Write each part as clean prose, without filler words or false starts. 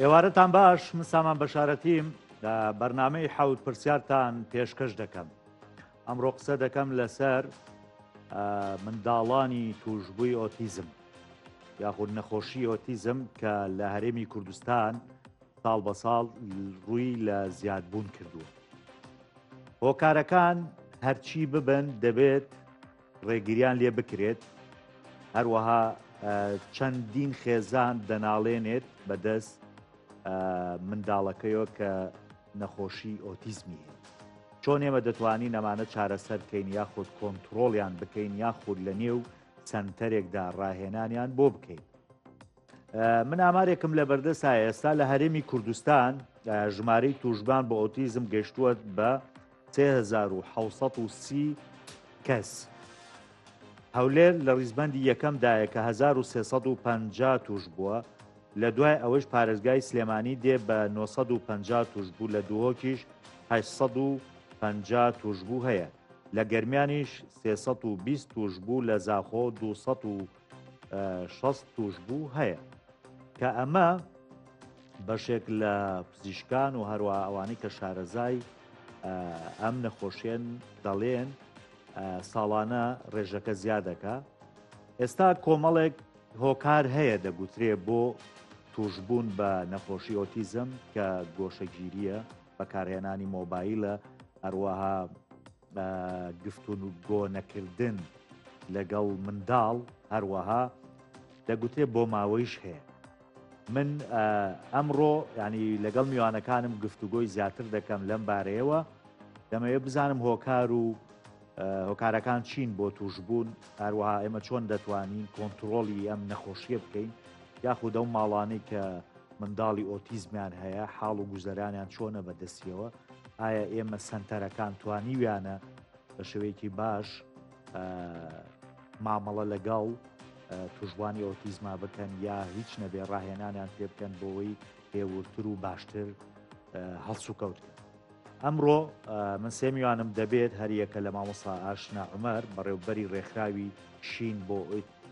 ئێوارەتان باش من سامان بەشارەتیم بەرنامەی حەوت پرسیارتان پێشکەش دەکەم. ئەمڕۆ قسە دەکەم لەسەر منداڵانی توشببووی ئۆتیزم یاخود نەخۆشی ئۆتیزم کە لە هەرێمی کوردستان ساڵ بە ساڵ ڕووی لە زیادبوون کردووە. هۆکارەکان هەرچی ببن دەبێت ڕێگریان لێ بکرێت، هەروەها چەندین خێزان دەناڵێنێت بەدەست منداڵەکەیەوە کە نەخۆشی ئۆتیزمی هەیە. چۆن ئێمە دەتوانین ئەمانە چارەسەر بکەین یاخود کۆنتترۆڵیان بکەین یاخود لە نێو سنتەرێکدا ڕاهێنانیان بۆ بکەین. من ئامارێکم لە بەردەسایە ئێستا لە هەرێمی کوردستان ژمارەی توشبان بە ئۆتیزم گەشتووە بە 3730 کەس. هەولێر لە ڕیزبەندی یەکەمدایە کە 1350 توش بووە، لە دوای ئەوەش پارێزگای سلێمانی دێ بە 950 توش بوو، لە دووهۆکیش 850 توش بوو هەیە، لە گەرمیانیش 320 توش بوو، لە زاخۆ 260 توش بوو هەیە کە ئەمە بەشێک لە پزیشکان و هەروە ئەوانەی کە شارەزای ئەم نەخۆشیێن دەڵێن ساڵانە ڕێژەکە زیادەکە. ئێستا کۆمەڵێک هۆکار هەیە دەگوترێ بۆ توشبوون بە نەخۆشی ئۆتیزم کە گۆشەگیریە، بەکارهێنانی مۆبایلە، هەروەها گفتوگۆ نەکردن لەگەڵ منداڵ، هەروەها دەگوترێ بۆ ماوەیش هەیە. من ئەمڕۆ ینی لەگەڵ میوانەکانم گفتوگۆی زیاتر دەکەم لەم بارەیەوە، دەمەوێت بزانم هۆکار و هۆکارەکان چین بۆ توشبوون، هەروەها ئێمە چۆن دەتوانین کۆنتترۆلی ئەم نەخۆشیە بکەین، یاخود ئەو ماڵانەی کە منداڵی ئۆتیزمیان هەیە حاڵ و گوزەرانیان چۆنە بەدەستیەوە، ئایا ئێمە سنتەرەکان توانیویانە بە شێوەیەکی باش مامەڵە لەگەڵ توشبوانی ئۆتیزما بکەن یا هیچ نەبێ ڕاهێنانیان پێ بکەن بۆەوەی پێوتر و باشتر هەڵس و کەوتکەن. ئەمڕۆ من سێ میوانم دەبێت هەریەکە لە مامۆستا ئاشنا عومەر بەڕێوبەری ڕێکخراوی شین بۆ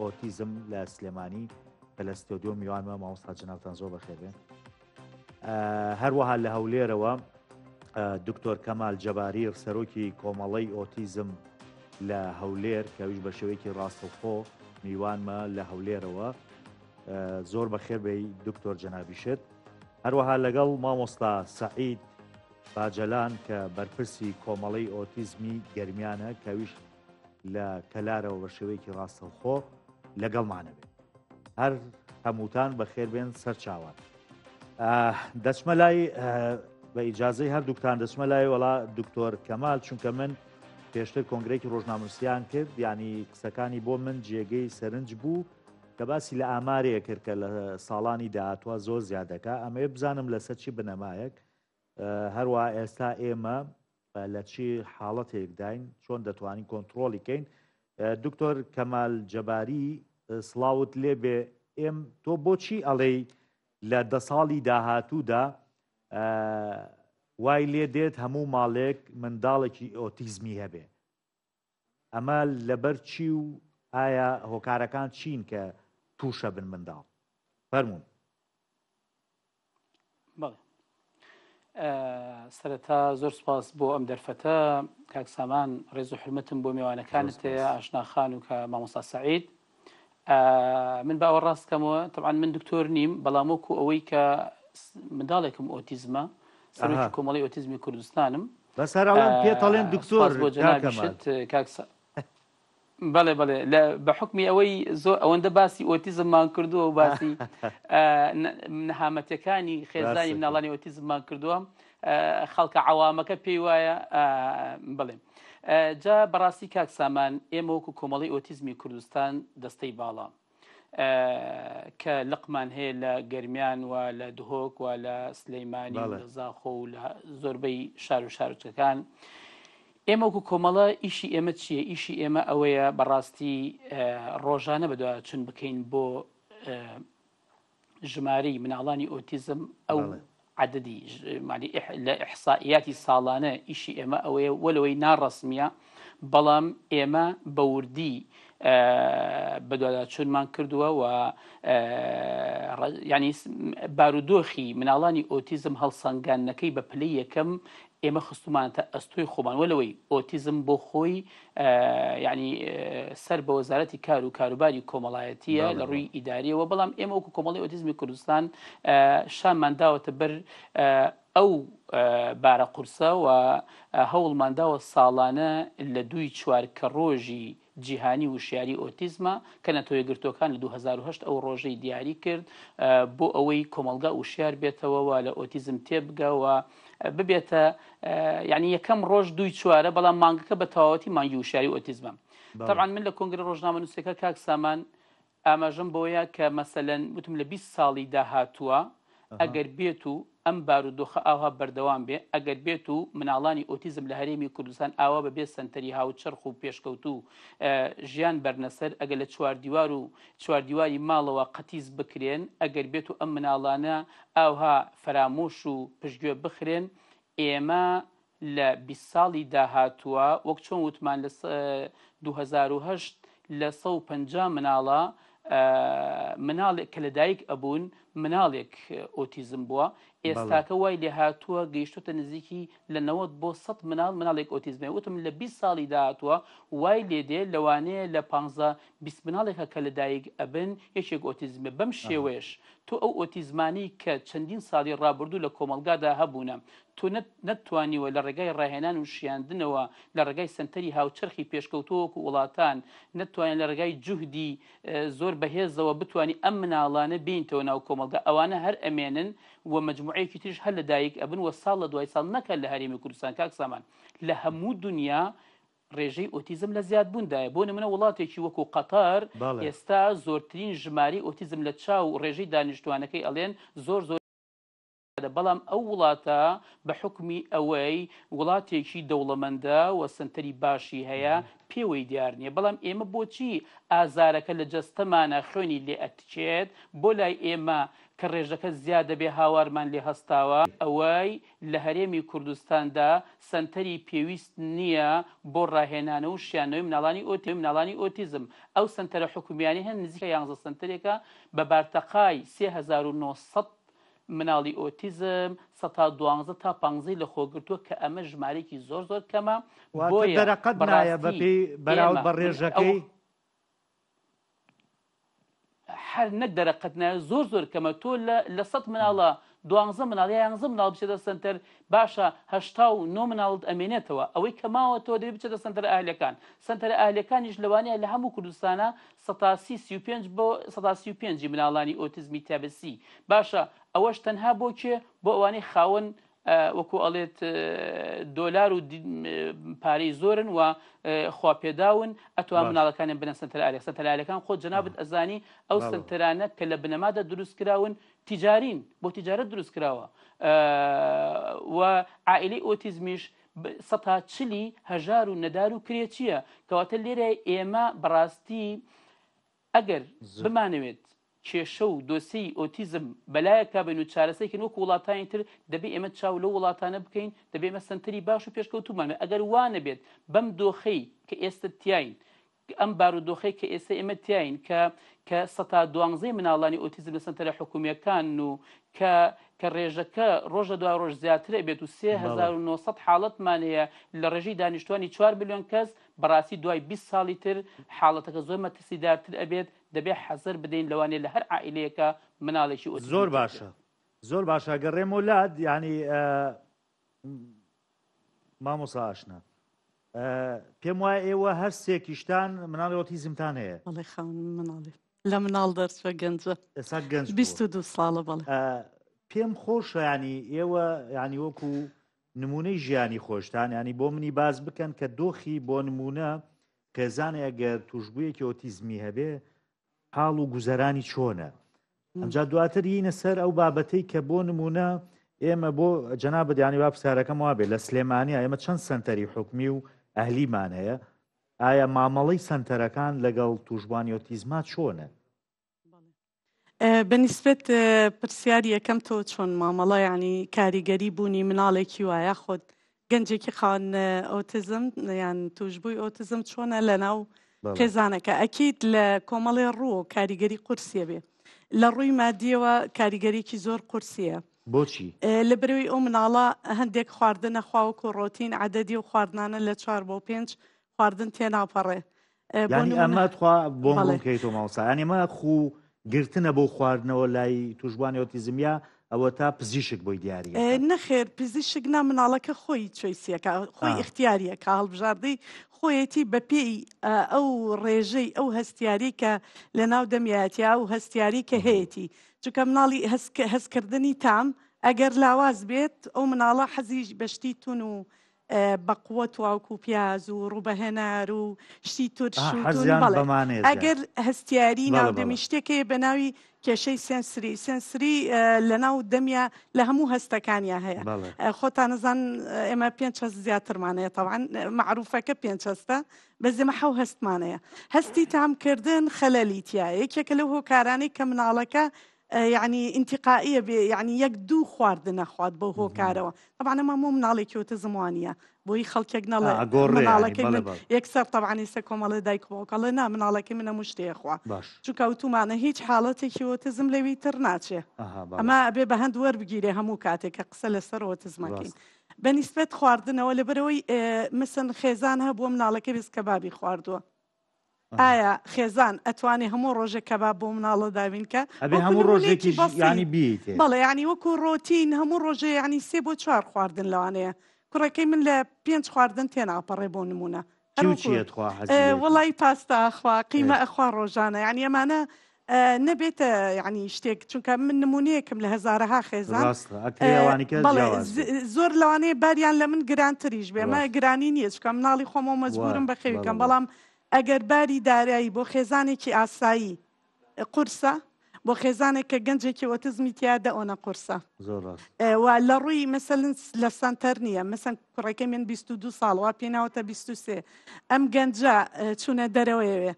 ئۆتیزم لە سلێمانی کە لە ستۆدیۆ میوانمە. مامۆستا جنابتان زۆر بەخێربێن. هەروەها لە هەولێرەوە دکتۆر کەمال جەباری سەرۆکی کۆمەڵەی ئۆتیزم لە هەولێر کەویش بە شێوەیەکی ڕاستەوخۆ میوانمە لە هەولێرەوە. زۆر بەخێر بێی دکتۆر جەنابیشت. هەروەها لەگەڵ مامۆستا سەعید باجەلان کە بەرپرسی کۆمەڵەی ئۆتیزمی گەرمیانە کەویش لە کەلارەوە بە شێوەیەکی ڕاستەوخۆ لەگەڵمانە بێت. هەر هەمووتان بەخێر بێن سەر چاوان. دەچمە لای بە ئیجازەی هەردووکتان دەچمە لای وەڵا دکتۆر کەمال، چونکە من پێشتر کۆنگرێکی ڕۆژنامەنووسیان کرد، ینی قسەکانی بۆ من جێگەی سەرنج بوو کە باسی لە ئامارەیە کرد کە لە ساڵانی داهاتوە زۆر زیادەکە. ئەمەیە بزانم لەسەر چی بنەمایەک، هەروە ئێستا ئێمە لە چی حاڵەتێک داین، چۆن دەتوانین کۆنتترۆلی کەین. دکتۆر کەمال جەباری سڵاوت لێبێ، تۆ بۆچی ئەڵێ لە 10 ساڵی داهاتوودا وای لێ دێت هەموو ماڵێک منداڵێکی ئۆتیزمی هەبێ؟ ئەمە لەبەر چی و ئایا هۆکارەکان چین کە تووشە بن منداڵ؟ فەرموون. بەڵێ، سەرەتا زۆر سپاس بۆ ئەم دەرفەتە کاک سامان، ڕێز و حرمەتم بۆ میوانەکانت هەیە، ئاشناخان و کە مامۆستا سەعید. من باوە ڕاستکەمەوە طبعاً من دکتۆر نیم، بەڵام وەکو ئەوەی کە منداڵێکم ئۆتیزمە، سەرۆکی کۆمەڵی ئۆتیزمی کوردستانم، بەسەرەڵێن پێتەڵێن دکتۆر بۆ جەنابیشت کاک بەڵێ بەڵێ بە حکمی ئەوەی زۆر ئەوەندە باسی ئۆتیزممان کردووە و باسی نەهامەتەکانی خێزانی مناڵانی ئۆتیزممان کردووە، خەڵکە عەوامەکە پێی وایە. بڵێ جا بەڕاستی کاک سامان، ئێمە وەکو کۆمەڵی ئۆتیزمی کوردستان دەستەی باڵا کە لقمان هەیە لە گەرمیان و لە دهۆک و لە سلەیمانی و لە زاخۆ و لە زۆربەی شار و شارچەکان. ئێمە وەکو کۆمەڵە ئیشی ئێمە چییە؟ ئیشی ئێمە ئەوەیە بەڕاستی ڕۆژانە بەدوای چون بکەین بۆ ژمارەی مناڵانی ئۆتیزم ئەو عددی لە ئیحسائیاتی ساڵانە. ئیشی ئێمە ئەوەیە وەلەوەی ناڕەسمیە، بەڵام ئێمە بەوردی بەدواداچوونمان کردووە و ینی بارودۆخی مناڵانی ئۆتیزم هەڵسەنگاندنەکەی بە پلەی یەکەم ئێمە خستومانتە ئەستۆی خۆمانوەلەوەی ئۆتیزم بۆ خۆی ینی سەر بە وەزارەتی کار و کاروباری کۆمەڵایەتیە لە ڕووی ئیداریەوە بەڵام ئێمە وەکو کۆمەڵی ئۆتیزمی کوردستان شانمانداوەتە بەر ئەو بارە قورسە و هەوڵمانداوە ساڵانە لە 2 کە ڕۆژی جیهانی وشیاری ئۆتیزمە کە نەتۆیە گرتوەکان لە 2008 ئەو ڕۆژەی دیاری کرد بۆ ئەوەی کۆمەلگا وشیار بێتەوە لە ئۆتیزم تێبگەوە ببێتە یعنی یەکەم ڕۆژ 2 بەڵام مانگەکە بە تەواوەتی مانگی وشیاری ئۆتیزمە. طبعا من لە کۆنگرە ڕۆژنامە نووسەکە کاک سامان ئاماژەم بۆیە کە مەسەلەن وتم لە 20 ساڵی داهاتووە ئەگەر بێت و ئەم بارودۆخە ئاوا بەردەوام بێ ئەگەر بێت و مناڵانی ئۆتیزم لە هەرێمی کوردستان ئاوا بەبێ سنتەری هاوچەرخ و پێشکەوت و ژیان بەرنەسەر ئەگەر لە چواردیوار و چواردیواری ماڵەوە قەتیز بکرێن ئەگەر بێت و ئەم مناڵانە ئاوها فەرامۆش و پشتگوێ بخرێن ئێمە لە 20 ساڵی داهاتووە وەک چۆن وتمان لە 2008 لە 150 مناڵە مناڵێک کە لەدایک ئەبوون مناڵێک ئۆتیزم بووە ئێستاکە وای لێ هاتووە گەیشتوتە نزیکی لە 90 بۆ 100 مناڵێک ئۆتیزمێ وتم لە 20 ساڵی داهاتووە وای لێدێ لەوانەیە لە 15-20 مناڵێکە کە لەدایک ئەبن یەکێک ئۆتیزمێ بەم شێوەیەش تۆ ئەو ئۆتیزمانی کە چەندین ساڵی ڕابردوو لە کۆمەلگادا هەبوونە تۆ نەتوانیوە لە ڕێگای ڕاهێنان و شیاندنەوە لە ڕێگای سنتەری هاوچەرخی پێشکەوتووەکو وڵاتان نەتوانین لە ڕێگای جوهدی زۆر بەهێزەوە بتوانانی ئەم مناڵانە بینتەوە ناو کۆمەلگا ئەوانە هەر ئەمێنن و مجموعەیەکی تریش هەر لەدایک ئەبن و ساڵ لە دوای ساڵ نەکە لە هەرێمی کوردستان کاک سامان لە هەموو دنیا ڕێژەی ئۆتیزم لە زیادبووندایە بۆ نمونە وڵاتێکی وەکو قەتەر ئێستا زۆرترین ژماری ئۆتیزم لە چاو ڕێژەی دانیشتوانەکەی ئەڵێن زۆر بەڵام ئەو وڵاتە بە حکمی ئەوەی وڵاتێکی دەوڵەمەندە و سنتەری باشی هەیە پێوەی دیار نییە بەڵام ئێمە بۆچی ئازارەکە لە جەستەمانە خوێنی لێ ئەتچێت بۆ لای ئێمە کە ڕێژەکە زیاد دەبێ هاوارمان لێ هەستاوە ئەوەی لە هەرێمی کوردستاندا سنتەری پێویست نییە بۆ ڕاهێنانە و شیانەوەی مناڵانی ئۆتیزم ئەو سنتەرە حکومیانی هەن نزیکە 11 سنتەرێکە بە بارتەقای 3900 مناڵی ئۆتیزم 12 تا 15 لە خۆگرتووە کە ئەمە ژمارەیەکی زۆر کەمە دەرەقەت نایە بەراورد بە ڕێژەکەی هەر نەک دەرەقەت نایە زۆر کەمە تۆ لە 100 مناڵە 12 مناڵ یا 11 مناڵ بچێتە سنتەر باشە 89 مناڵت ئەمێنێتەوە ئەوەی کەماوە تۆ دەبێت بچێتە سنتەر ئاهلەکان سنتەر ئاهلەکانیش لەوانەیە لە هەموو کوردستانە 135 بۆ 135 مناڵانی ئۆتیزمی تایبەتی باشە ئەوەش تەنها بۆ کێ بۆ ئەوانەی خاوەن وەکو ئەڵێت دۆلار و پارەی زۆرن و خواپێداون ئەتوان مناڵەکانیان بنە سنتەر ئاهلە سنتەر ئاهلەکان خۆ جەنابەت ئەزانی ئەو سنتەرانە کە لە بنەمادا دروست کراون تیجارین بۆ تیجارەت دروست کراوە و عائیلەی ئۆتیزمیش 140 هەژار و نەدار و کرێچیە کەواتە لێرە ئێمە بەڕاستی ئەگەر بمانەوێت کێشە و دۆسی ئۆتیزم بەلایەکە بین و چارەسەیەکن وەکو وڵاتانی تر دەبێت ئێمە چاو لەو وڵاتانە بکەین دەبێت ئێمە سنتەری باش و پێشکەوتومان ئەگەر وانە بێت بەم دۆخەی کە ئێستا تیاین ئەم بارودۆخەی کە ئێستا ئێمە تیاین کە 112 مناڵانی ئۆتیزم لە سنتەرە حکومیەکان و کە ڕێژەکە ڕۆژە دوای ڕۆژ زیاترە بێت و 3900 حاڵەتمان هەیە لە ڕێژەی دانیشتوانی 4 میلیۆن کەس بەڕاستی دوای 20 ساڵی تر حاڵەتەکە زۆر مەترسیدارتر ئەبێت دەبێت حەزەر بدەین لەوانێ لە هەر عائیلەیەکە مناڵێکی ئۆتیزم زۆر باشە گەڕێم وڵات ینی مامۆسا ئاشنا پێم وایە ئێوە هەر سێکیشتان مناڵی ئۆتیزمتان هەیە بەڵێ خاون مناڵێ لە مناڵ دەرچوە گەنجە ئێستا گەنج 22 ساڵە بەڵێ پێم خۆشە ینی ئێوە ینی وەکو نمونەی ژیانی خۆشتان ینی بۆ منی باز بکەن کە دۆخی بۆ نمونە کەزانێ ئەگەر توشببوویەکی ئۆتیزمی هەبێ حاڵ و گوزەرانی چۆنە ئەمجا دواتر یینە سەر ئەو بابەتەی کە بۆ نمونە ئێمە بۆ جەنابەت ینی وا پرسیارەکەم وا بێت لە سلێمانیا ئێمە چەند سنتەری حکمی و ئەهلیمان هەیە ئایا مامەڵەی سنتەرەکان لەگەڵ توشبوانی ئۆتیزما چۆنە؟ بەنسبەت پرسیاری یەکەم تۆ چۆن مامەڵە ینی کاریگەری بوونی مناڵێکی وایە خۆت گەنجێکی خاوەن ئۆتیزم یان توشببووی ئۆتیزم چۆنە لەناو خێزانەکە ئەکییت لە کۆمەڵێ ڕوو کاریگەری قورسیە بێ لە ڕووی مادیەوە کاریگەریکی زۆر قورسیە بۆچی لە بەرەوەی ئەو مناڵە هەندێک خواردنە خواوەکو ڕۆتین عەدەدی و خواردنانە لە 4 بۆ 5 خواردن تێناپەڕێ ینی ئەمە تخوا بۆم بکەیتەوە ماوسا ینی ئەمە خوو گرتنە بۆ خواردنەوە لای توشبوانی ئۆتیزمیا ئەوە تا پزیشک بۆی دیاری نەخێر پزیشک نا مناڵەکە خۆی چۆیسیەکە خۆی اختیاریەکە هەڵبژاردەی خۆیەتی بە پێی ئەو ڕێژەی ئەو هەستیاری کە لە ناو دەمیاتیا و هەستیاری کە هەیەی چونکە مناڵی هەستکردنی تام ئەگەر لاواز بێت ئەو مناڵە حەزی بەشتی تون و بەقوت واوکو پیاز و ڕوبەهێنار و شتی تورشتون ئەگەر هەستیاری ناودەمی شتێکەیە بە ناوی کێشەی سنسری لە ناو دەمیا لە هەموو هەستەکانیا هەیە خۆتان نەزان ئێمە 5 هەست زیاترمانەیە تەواان معروفەکە 5 هەستە بەزێمە حەو هەستمانەیە هەستی تامکردن خەلەلیتیە یەکێکە لەو هۆکارانەی کە مناڵەکە يعني انتقائية يعني يقدو خواردن أخوات بوهو كاروا طبعا ما مو منالك يوتزموانية بوي خلك يقنال منالك يكسر طبعا يسكم الله دايك بوك الله نا منالك من مشتي أخوا شو كوتو معنا هيج حالتك يوتزم لوي ترناتشه أما أبي بهند ور بجيري همو كاتك أقسل السر وتزمكين بالنسبة خواردنا ولا بروي مثلا خيزانها بو منالك بس كبابي خواردوا ئایا خێزان ئەتوانێ هەموو ڕۆژێک کەباب بۆ مناڵە داوینکە هەموو ڕۆژێکی ینی بیت بەڵێ ینی وەکو ڕۆتین هەموو ڕۆژێ ینی 3 بۆ 4 خواردن لەوانەیە کوڕەکەی من لە 5 خواردن تێناپەڕێ بۆ نمونە وڵی پاستا ئەخوا قیمە ئەخوا ڕۆژانە ینی ئەمانە نەبێتە ینی شتێک چونکە من نمونەیەکم لە هەزارەها خێزان زۆر لەوانەیە باریان لە من گرانتریش بێ ئەمە گرانی نییە چکە مناڵی خۆمە مەجبورم بەخێویکەم بەڵام ئەگەر باری دارایی بۆ خێزانێکی ئاسایی قورسە بۆ خێزانێک کە گەنجێکی ئۆتیزمی تیادە ئۆنە قورسە و لە ڕووی مەسەلەن لە سەنتەر نییە مەسەن کوڕەکەی من 22 ساڵ وا پێناوەتە 23 ئەم گەنجە چوونە دەرەوەیەوێ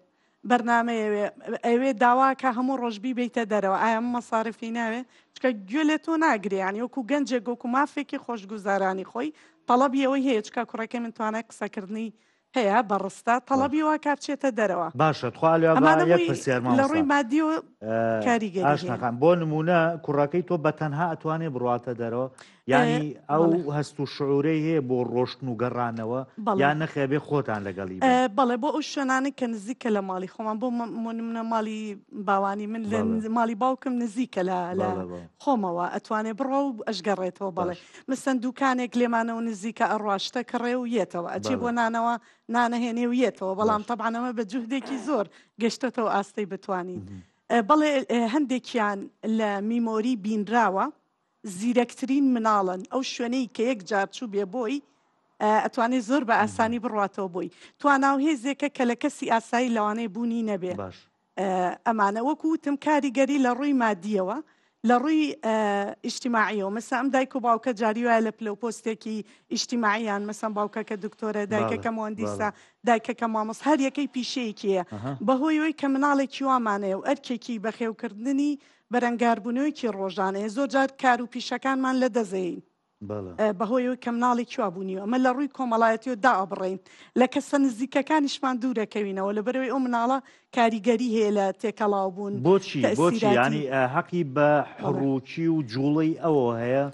بەرنامەیەوێ ئەوێ داواکە هەموو ڕۆژبی بیتە دەرەوە ئایا مەسارفی ناوێ چکە گوێ لێ تۆ ناگریانی وەکو گەنجێک وەکو مافێکی خۆشگوزارانی خۆی تەڵەبی ئەوەی هەیە چکە کوڕەکەی من توانای قسەکردنی هەیە بەڕستا تەڵەبی وا کارچێتە دەرەوە باشە لە ڕووی مادی و کاریگەریشنەکان بۆ نمونە کوڕەکەی تۆ بە تەنها ئەتوانێ بڕاتە دەرەوە ینی ئەو هەست و شعورەی هەیە بۆ ڕۆشتن و گەڕانەوە یان نەخێبێ خۆتان لەگەڵی بەڵێ بۆ ئەو شوێنانە کە نزیکە لە ماڵی خۆمان بۆ منە ماڵی باوانی من لە ماڵی باوکم نزیکە لە خۆمەوە ئەتوانێ بڕۆ و ئەشگەڕێتەوە بەڵێ مثەن دوکانێک لێمانەوە نزیکە ئەڕاشتە کڕێ و یێتەوە ئەچێ بۆ نانەوە نانەهێنێ و یێتەوە بەڵام تەبعانەمە بە جوهدێکی زۆر گەشتێتەوە ئاستەی بتوانین بەڵێ هەندێکیان لە میمۆری بینراوە زیرەکترین مناڵن ئەو شوێنەی کە یەک جارچوو بێ بۆی ئەتوانێت زۆر بە ئاسانی بڕاتەوە بۆی تواناو هێزێکە کە لە کەسی ئاسایی لەوانەیە بوونی نەبێ ئەمانە وەکو وتم کاریگەری لە ڕووی مادیەوە لە ڕووی ئیجتیماعیەوە مەسا ئەم دایک و باوکە جاری وایە لە پلەپۆستێکی ئیجتیماعیان مەسەن باوکەکە دکتۆرە دایکەکە مۆهندیسە دایکەکە مامۆس هەر یەکەی پیشەیەکیە بەهۆیەوەی کە مناڵێکی وامانەیە و ئەرکێکی بەخێوکردنی بەرەنگاربوونەوەیکی ڕۆژانەیە زۆر جار کار و پیشەکانمان لە دەزەین بەهۆیەوەی کە مناڵێکی وابوونیەوە ئەمە لە ڕووی کۆمەڵایەتیەوە دائەبڕین لە کەسە نزیکەکانیشمان دوورەکەوینەوە لەبەرەوەی ئەو مناڵە کاریگەری هەیە لە تێکەڵاوبوون بۆچی ینی حەقی بە حڕووکی و جوڵی ئەوە هەیە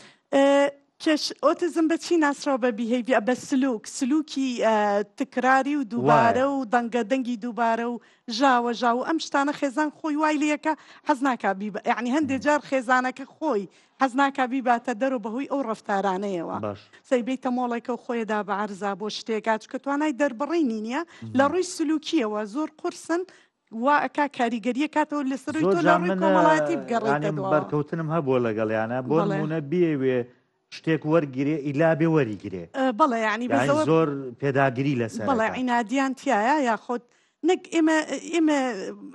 کەش ئۆتیزم بەچی ناسراوە بە بیهێڤیە بە سلووکی تکراری و دووبارە و دەنگەدەنگی دووبارە و ژاوە ژاو ئەم شتانە خێزان خۆی وای لەکە حەز ناکبی یعنی هەندێک جار خێزانەکە خۆی حەز ناکبی باتە دەرو بەهۆی ئەو ڕەفتارانەیەوە سەیبیتە مۆڵێکە و خۆیدا بە عەرزا بۆ شتێکات کە توانای دەربڕینی نییە لە ڕووی سلوکیەوە زۆر قورسن وا ئەکا کاریگەریە کاتەوە لەسەر تۆ لە ڕووی کۆمەڵایەتی بگەڕێتەوە بەرکەوتنم هەبووە لەگەڵیانە بۆ نمونە بیەوێ شتێک وەرگێ ئیلابێ وەریگرێ بەڵێ ینی زۆر پێداگیری لەسەر بەڵێ عینادیان تایە یاخۆت نەک ئێمە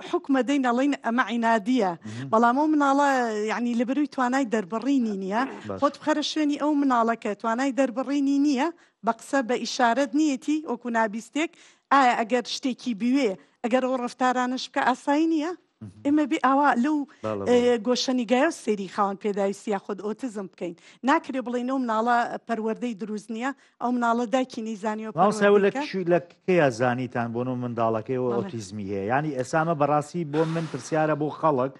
حکومە دەین ئەڵین ئەمە عینادیە بەڵام ئەو مناڵە یعنی لەبەروی توانای دەربڕینی نییە خۆت بخەرە شوێنی ئەو مناڵەکە توانای دەربڕینی نییە بە قسە بە ئیشارەت نیەتی وەکو نابیستێک ئایا ئەگەر شتێکی بوێ ئەگەر ئەو ڕفتارانش بکە ئاسایی نییە ئێمە بێ ئاوا لەو گۆشەنیگایە سێری خاوەن پێداویستی یاخود ئۆتیزم بکەین ناکرێ بڵێنەوە مناڵە پەروەردەی دروست نییە ئەو مناڵە دایکی نەیزانیەوە لە کەیە زانیتان بۆن و منداڵەکەیەوە ئۆتیزمی هەیە ینی ئێسامە بەڕاستی بۆ من پرسیارە بۆ خەڵک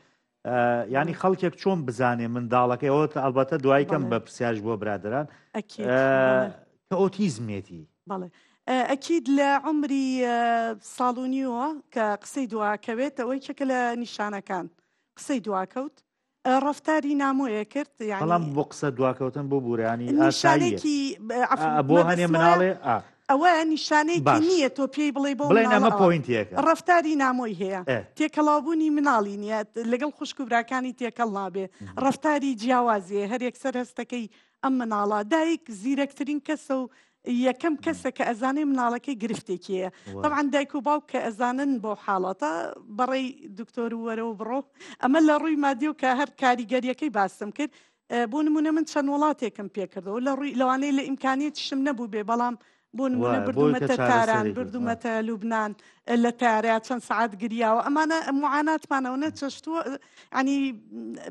ینی خەڵکێک چۆن بزانێ منداڵەکەیەوە ئەلبەتە دوایکەم بە پرسیاش بۆ برادران کە ئۆتیزمێتی بەڵێ ئەکید لە عمری ساڵ و نیوە کە قسەی دواکەوێت ئەوەی چەکە لە نیشانەکان قسەی دواکەوت ڕفتاری نامۆیە کرد بەڵام بۆ قسە دواکەوتن بۆ بورانی نیشانێکی بۆ هەنێ مناڵێ ئەوە نیشانەیەکی نییە تۆ پێی بڵێ بۆ ئەمە پۆینتێکە ڕفتاری نامۆی هەیە تێکەڵاوبوونی مناڵی نیە لەگەڵ خوشک و براکانی تێکەڵ نابێ ڕفتاری جیاوازیە هەر یەکسەر هەستەکەی ئەم مناڵە دایک زیرەکترین کەسە و یەکەم کەسە کە ئەزانێ مناڵەکەی گرفتێکیە طبعاً دایک و باوک کە ئەزانن بۆ حاڵەتە بەڕێی دکتۆر وەرەوە بڕۆ ئەمە لە ڕووی مادی و کە هەر کاریگەریەکەی باسم کرد بۆ نمونە من چەند وڵاتێکم پێکردەوە لە ڕووی لەوانەیە لە ئیمکانیەتیشم نەبوو بێ بەڵام بۆ نمونە بردومەتە تاران بردومەتە لوبناان لە تاریا چەند سعات گریاوە ئەمانە معاناتمانەوە نەچەشتووە ینی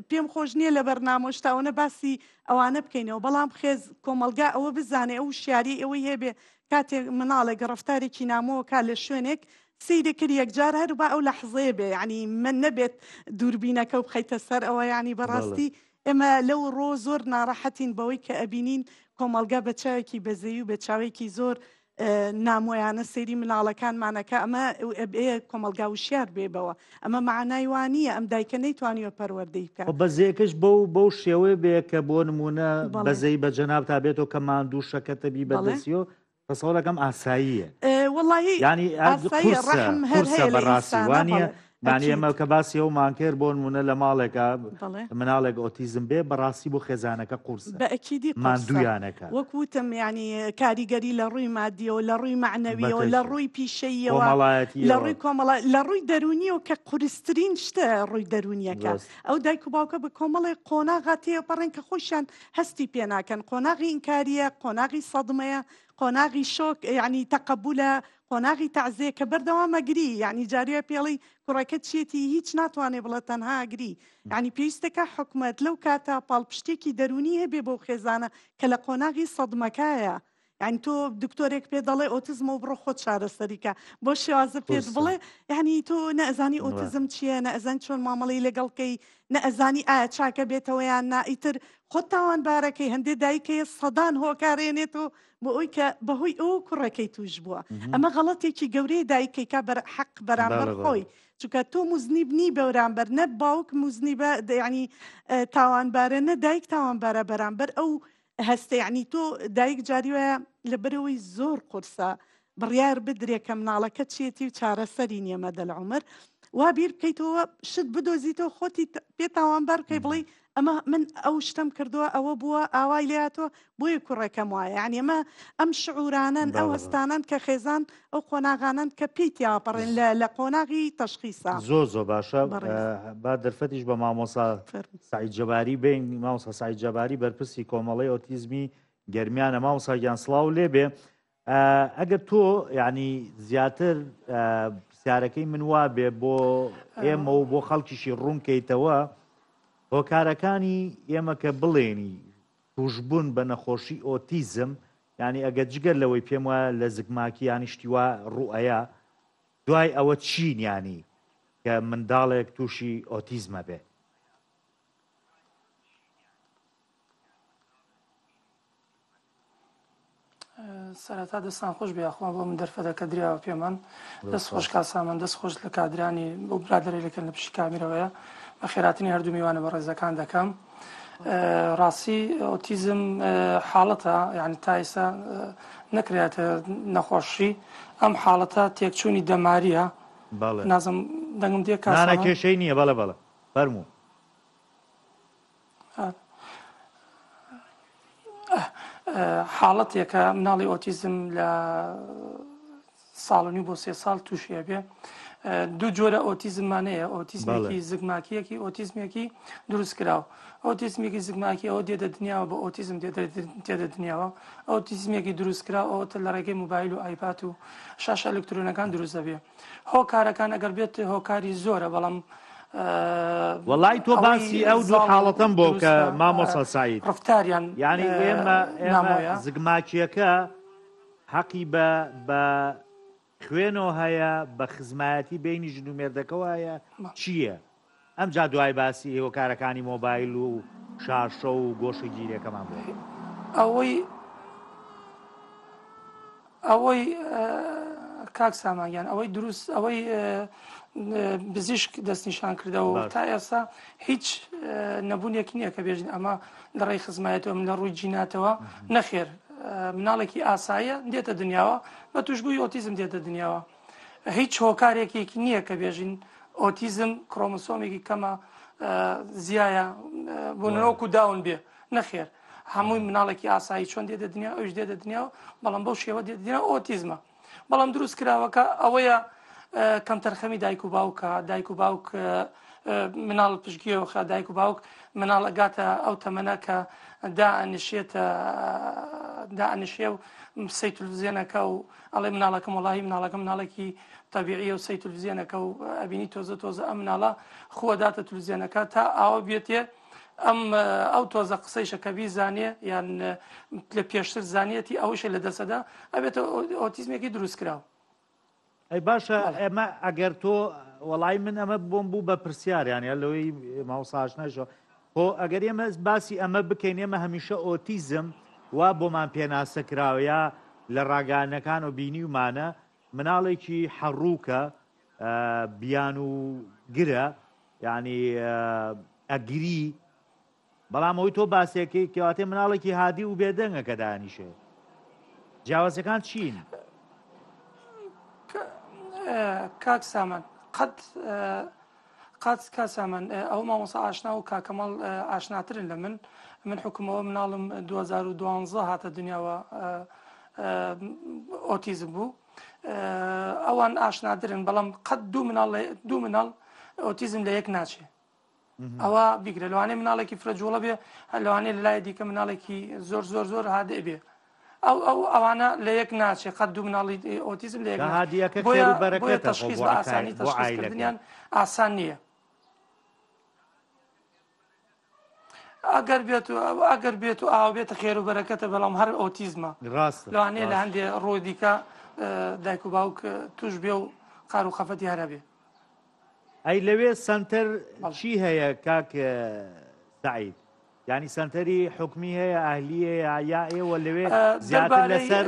پێم خۆش نییە لە بەرنامۆشتاوەنە باسی ئەوانە بکەینەوە بەڵام خێز کۆمەلگا ئەوە بزانێ ئەو شیاری ئەوەی هەبێ کاتێک مناڵێک ڕفتارێکی نامەوە کا لە شوێنێک سیرەکرد یەکجار هەر با ئەو لەحظەیە بێ ینی من نەبێت دووربینەکە و بخەیتە سەر ئەوە ینی بەڕاستی ئێمە لەو ڕۆ زۆر ناڕەحەتین بەوەی کە ئەبینین کۆمەلگا بە چاوێکی بەزەیی و بە چاوێکی زۆر نامۆیانە سەیری مناڵەکانمانەکە ئەمە کۆمەلگا وشیار بێبەوە ئەمە معنای وانە ئەم دایکە نەیتوانیوە پەروەردەی بکە بەزەیەکەش بەو شێوەیە بێ کە بۆ نمونە بەزەی بە جەناب تا بێتەوە کە ماندوو شەکەتەبی بەدەستیەوە تەسەوڕەکەم ئاساییە وەڵی ینی قورسە بەڕاستی وانە معنی ئەمە کە باسی ئەومان کرد بۆ نمونە لە ماڵێکە مناڵێک ئۆتیزم بێ بەڕاستی بۆ خێزانەکە قورسە بەئەکیدی ماندوویانەکە وەکوتم ینی کاریگەری لە ڕووی مادیەوە لە ڕووی معنەویەوە لە ڕووی پیشەیەوە لە ڕووی کۆمەڵ لە ڕووی دەرونیەوە کە قورسترین شتە ڕووی دەرونیەکە ئەو دایک و باوکە بە کۆمەڵی قۆناغاتەیە پەڕێن کە خۆشیان هەستی پێ ناکەن قۆناغی ئینکاریە قۆناغی سەدمەیە قۆناغی شۆک ینی تەقەبولە قۆناغی تەعزیە کە بەردەوامەگری ینی جاریە پێڵی کوڕەکە چێتی هیچ ناتوانێ بڵێ تەنها ئەگری ینی پێویستەکە حکومەت لەو کاتە پاڵپشتێکی دەرونی هەبێ بۆ خێزانە کە لە قۆناغی سەدمەکایە ینی تۆ دکتۆرێک پێ دەڵێ ئۆتیزم و بڕۆ خۆت چارەسەریکە بۆ شێوازە پێت بڵێ ینی تۆ نەئەزانی ئۆتیزم چییە نەئەزان چۆن مامەڵی لەگەڵکەی نەئەزانی ئایا چاکە بێتەوە یان نائیتر خۆت تاوانبارەکەی هەندێک دایکەیە سەدان هۆکارێنێتەوە بۆ ئەوی کە بەهۆی ئەو کوڕەکەی توش بووە ئەمە غەڵەتێکی گەورەی دایکەیکا حەق بەرامبەر خۆی چونکە تۆ موزنیب نی بەرامبەر نە باوک موزنیبە ینی تاوانبارە نە دایک تاوانبارە بەرامبەر ئەو هەستە ینی تۆ دایک جاریوەیە لە بەرەوەی زۆر قورسە بڕیار بدرێ کە مناڵەکە چێتی و چارەسەری نیە مەدە لە عومر وا بیر بکەیتەوە شت بدۆزیتەوە خۆتی پێ تاوانبار بکەی بڵێ ئەمە من ئەو شتم کردووە ئەوە بووە ئاوای لاتۆ بۆیە کوڕەکەم وایە ینی ئەمە ئەم شعورانن ئەو هەستانان کە خێزان ئەو قۆناغانن کە پێی تیاپەڕێن لە قۆناغی تەشخیصا زۆر باشە با دەرفەتیش بە مامۆسا سعید جەباری بین مامۆستا سعید جەباری بەرپرسی کۆمەڵەی ئۆتیزمی گەرمیانە مامۆستا گیان سڵاو لێبێ ئەگەر تۆ ینی زیاتر پرسیارەکەی من وا بێ بۆ ئێمە و بۆ خەڵکیشی ڕوونکەیتەوە هۆکارەکانی ئێمە کە بڵێنی توشبوون بە نەخۆشی ئۆتیزم ینی ئەگەر جگەر لەوەی پێم وایە لە زگماکی ینی شتیوا ڕوئەیە دوای ئەوە چین ینی کە منداڵێک تووشی ئۆتیزمە بێ سەرەتا دەستان خۆش بێخوا بۆ من دەرفەتەکە دراوە پێمان دەست خۆش کاسامان دەست خۆش لە کادرانی بۆ برادەرەی لەکەن لە پشی کامیرەوەیە بە خێراتنی هەردوو میوانە بە ڕێزەکان دەکەم ڕاستی ئۆتیزم حاڵەتە یعنی تا ئێستا نەکرێتە نەخۆشی ئەم حاڵەتە تێکچوونی دەماریە نازم دەنگم دێ کاسانە کێشەی نییە بەڵێ فەرموو حاڵەتێکە مناڵی ئۆتیزم لە ساڵنی بۆ 3 ساڵ تووشێ بێ دوو جۆرە ئۆتیزمانەیە ئۆتیزمێکی زگماکیەکی ئۆتیزمێکی دروست کراوە ئۆتیزمێکی زگماکی ئەوە دێدە دنیاوە بە ئۆتیزم تێدە دنیاوە ئۆتیزمێکی دروست کرا ئەوتە لە ڕێگەی موبایل و ئایپات و شاشە ئەلکترۆنەکان دروست دەبێ هۆکارەکان ئەگەر بێت هۆکاری زۆرە بەڵام وڵای تۆ باسی ئەو دوو حاڵەتەم بۆ کە مامۆسا سعید ڕفتاریان یعنی ئێمە زگماکیەکە حەقی بە خوێنەوە هەیە بە خزمایەتی بینی ژن و مێردەکەەوە هەیە چییە؟ ئەم جا دوای باسی هۆکارەکانی مۆبایل و شارشە و گۆشی گیرەکەمان بۆ ئەوەی کاک سامانیان ئەوەی دروست ئەوەی بزیشک دەستنیشان کردەوە تا ئێستا هیچ نەبوونێکی نییە کە بێژین ئەمە لە ڕێی خزمایەتەوە من لە ڕووی جیناتەوە نەخێر مناڵێکی ئاساییە دێتە دنیاوە بە توشببووی ئۆتیزم دێتە دنیاوە هیچ هۆکارێکێکی نییە کە بێژین ئۆتیزم کرۆمۆسۆمێکی کەمە زیایە بۆ نەوەکو داون بێ نەخێر هەمووی مناڵێکی ئاسایی چۆن دێتە دنیا ئەوش دێتە دنیاوە بەڵام بەو شێوە دێتە دنیا ئۆتیزمە بەڵام دروست کراوەکە ئەوەیە کەم تەرخەمی دایک و باوکە دایک و باوک مناڵ پشتگیەوە دایک و باوک مناڵ ئەگاتە ئەو تەمەنە کە دائنیشێ و سی تلڤیزیۆنەکە و ئەڵێ مناڵەکەم وڵی مناڵەکە مناڵێکی تەبیعیە و سی تلڤیزیۆنەکە و ئەبینی تۆزە ئەم مناڵە خۆداتە تلڤیزیۆنەکە تا ئاوە بێتێ ئەو تۆزە قسەی شەکەبی زانێ یان لە پێشتر زانیەتی ئەوشە لە دەسەدا ئەبێتە ئۆتیزمێکی دروست کراوە. ئەی باشە ئێمە ئەگەر تۆ وەڵای من ئەمە بۆم بوو بە پرسیاریان یا لەوەی ماوەساژ نەژە خۆ ئەگەر ئێمە باسی ئەمە بکەین ئێمە هەمیشە ئۆتیزم وا بۆمان پێناسە کراوەیە لە ڕاگانەکان و بینی ومانە مناڵێکی حەڕووکە بیان و گرە یعنی ئەگری بەڵام ئەوی تۆ باسیەکەی کەواتێ مناڵێکی هادی و بێدەنگە کە دانیشێ جیاوازەکان چین؟ کاک سامان قەت کاسامان ئەو مامۆسا ئاشنا و کاکەمەڵ ئاشناترن لە من حکومەوە مناڵم 2012 هاتە دنیاوە ئۆتیزم بوو ئەوان ئاشنادرن بەڵام قەت دوو مناڵ ئۆتیزم لە یەک ناچێ ئەوە بیگرە لەوانەیە مناڵێکی فرەجوڵە بێ لەوانەیە لە لای دیکە مناڵێکی زۆر هادێ بێ ئەوانە لە یەک ناچێ قەت دوو مناڵی ئۆتیزم لە بۆیە تەشخیص بە ئاسانی تەشخیصکردنیان ئاسان نییە. ئەگەر بێت و ئاو بێتە خێر و بەرەکەتە بەڵام هەر ئۆتیزمە لەوانەیە لە هەندێ ڕۆی دیکە دایک و باوک توش بێ و قار و خەفەتی هەرە بێ. ئەی لەوێ سنتەر چی هەیە کاک سعید؟ ینی سنتەری حکومی هەیە ئاهلی هەیە یا ئێوە لەوێ زیاتر لەسەر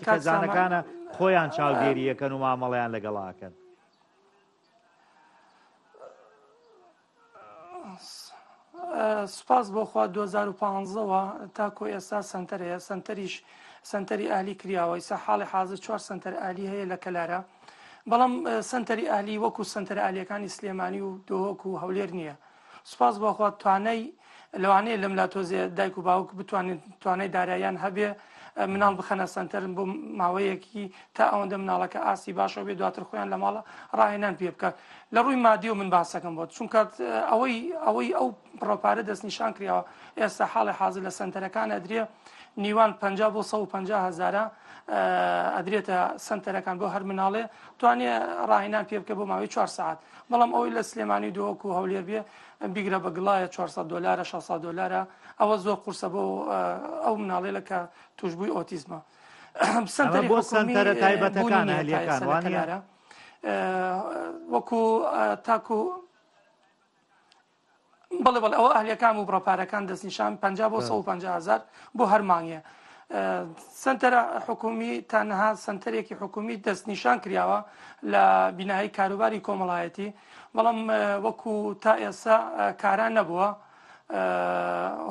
خێزانەکانە خۆیان چاودێریەکەن و مامەڵەیان لەگەڵاکەن؟ سوپاس بۆخوا 2015ەوە تاکۆ ئێستا سنتەر هەیە سنتەری ئاهلی کراوە ئێستا حاڵی حاضر 4 سنتەر ئاهلی هەیە لە کەلارە بەڵام سنتەری ئاهلی وەکو سنتەر ئاهلیەکانی سلێمانی و دۆهۆک و هەولێر نییە. سوپاس بۆخوا توانای لەوانەیە لەم لا تۆزێ دایک و باوک بتوانێت توانای داراییان هەبێ مناڵ بخەنە سنتەرن بۆ ماوەیەکی تا ئەوەندە مناڵەکە ئاسی باشەوە بێ دواتر خۆیان لە ماڵە ڕاهێنان پێ بکات لە ڕووی مادی و من باسەکەم بۆ چونکە ئەوەی ئەو پرۆپارە دەستنیشان کراوە ئێستا حاڵی حاضر لە سنتەرەکان ئەدرێ نیوان 50 بۆ 150,000 ئەدرێتە سنتەرەکان بۆ هەر مناڵێ توانێت ڕاهێنان پێ بکە بۆ ماوەی 4 ساعت بەڵام ئەوەی لە سلێمانی دۆک و هەولێر بێ بیگرە بە گڵایە $400 $600 ئەوە زۆر قورسە بۆ ئەو مناڵێ کە توشببووی ئۆتیزمە. بۆ سنتەرە تایبەتەکان هەلیەکان وانە وەکو تاکو بەڵێ ئەوە ئەهلیەکان و بڕۆپارەکان دەستنیشان 50 بۆ 150,000 بۆ هەر مانگێ. سنتەرە حکومی تەنها سنتەرێکی حکومی دەستنیشان کراوە لە بینایی کاروباری کۆمەڵایەتی بەڵام وەکو تا ئێستا کاران نەبووە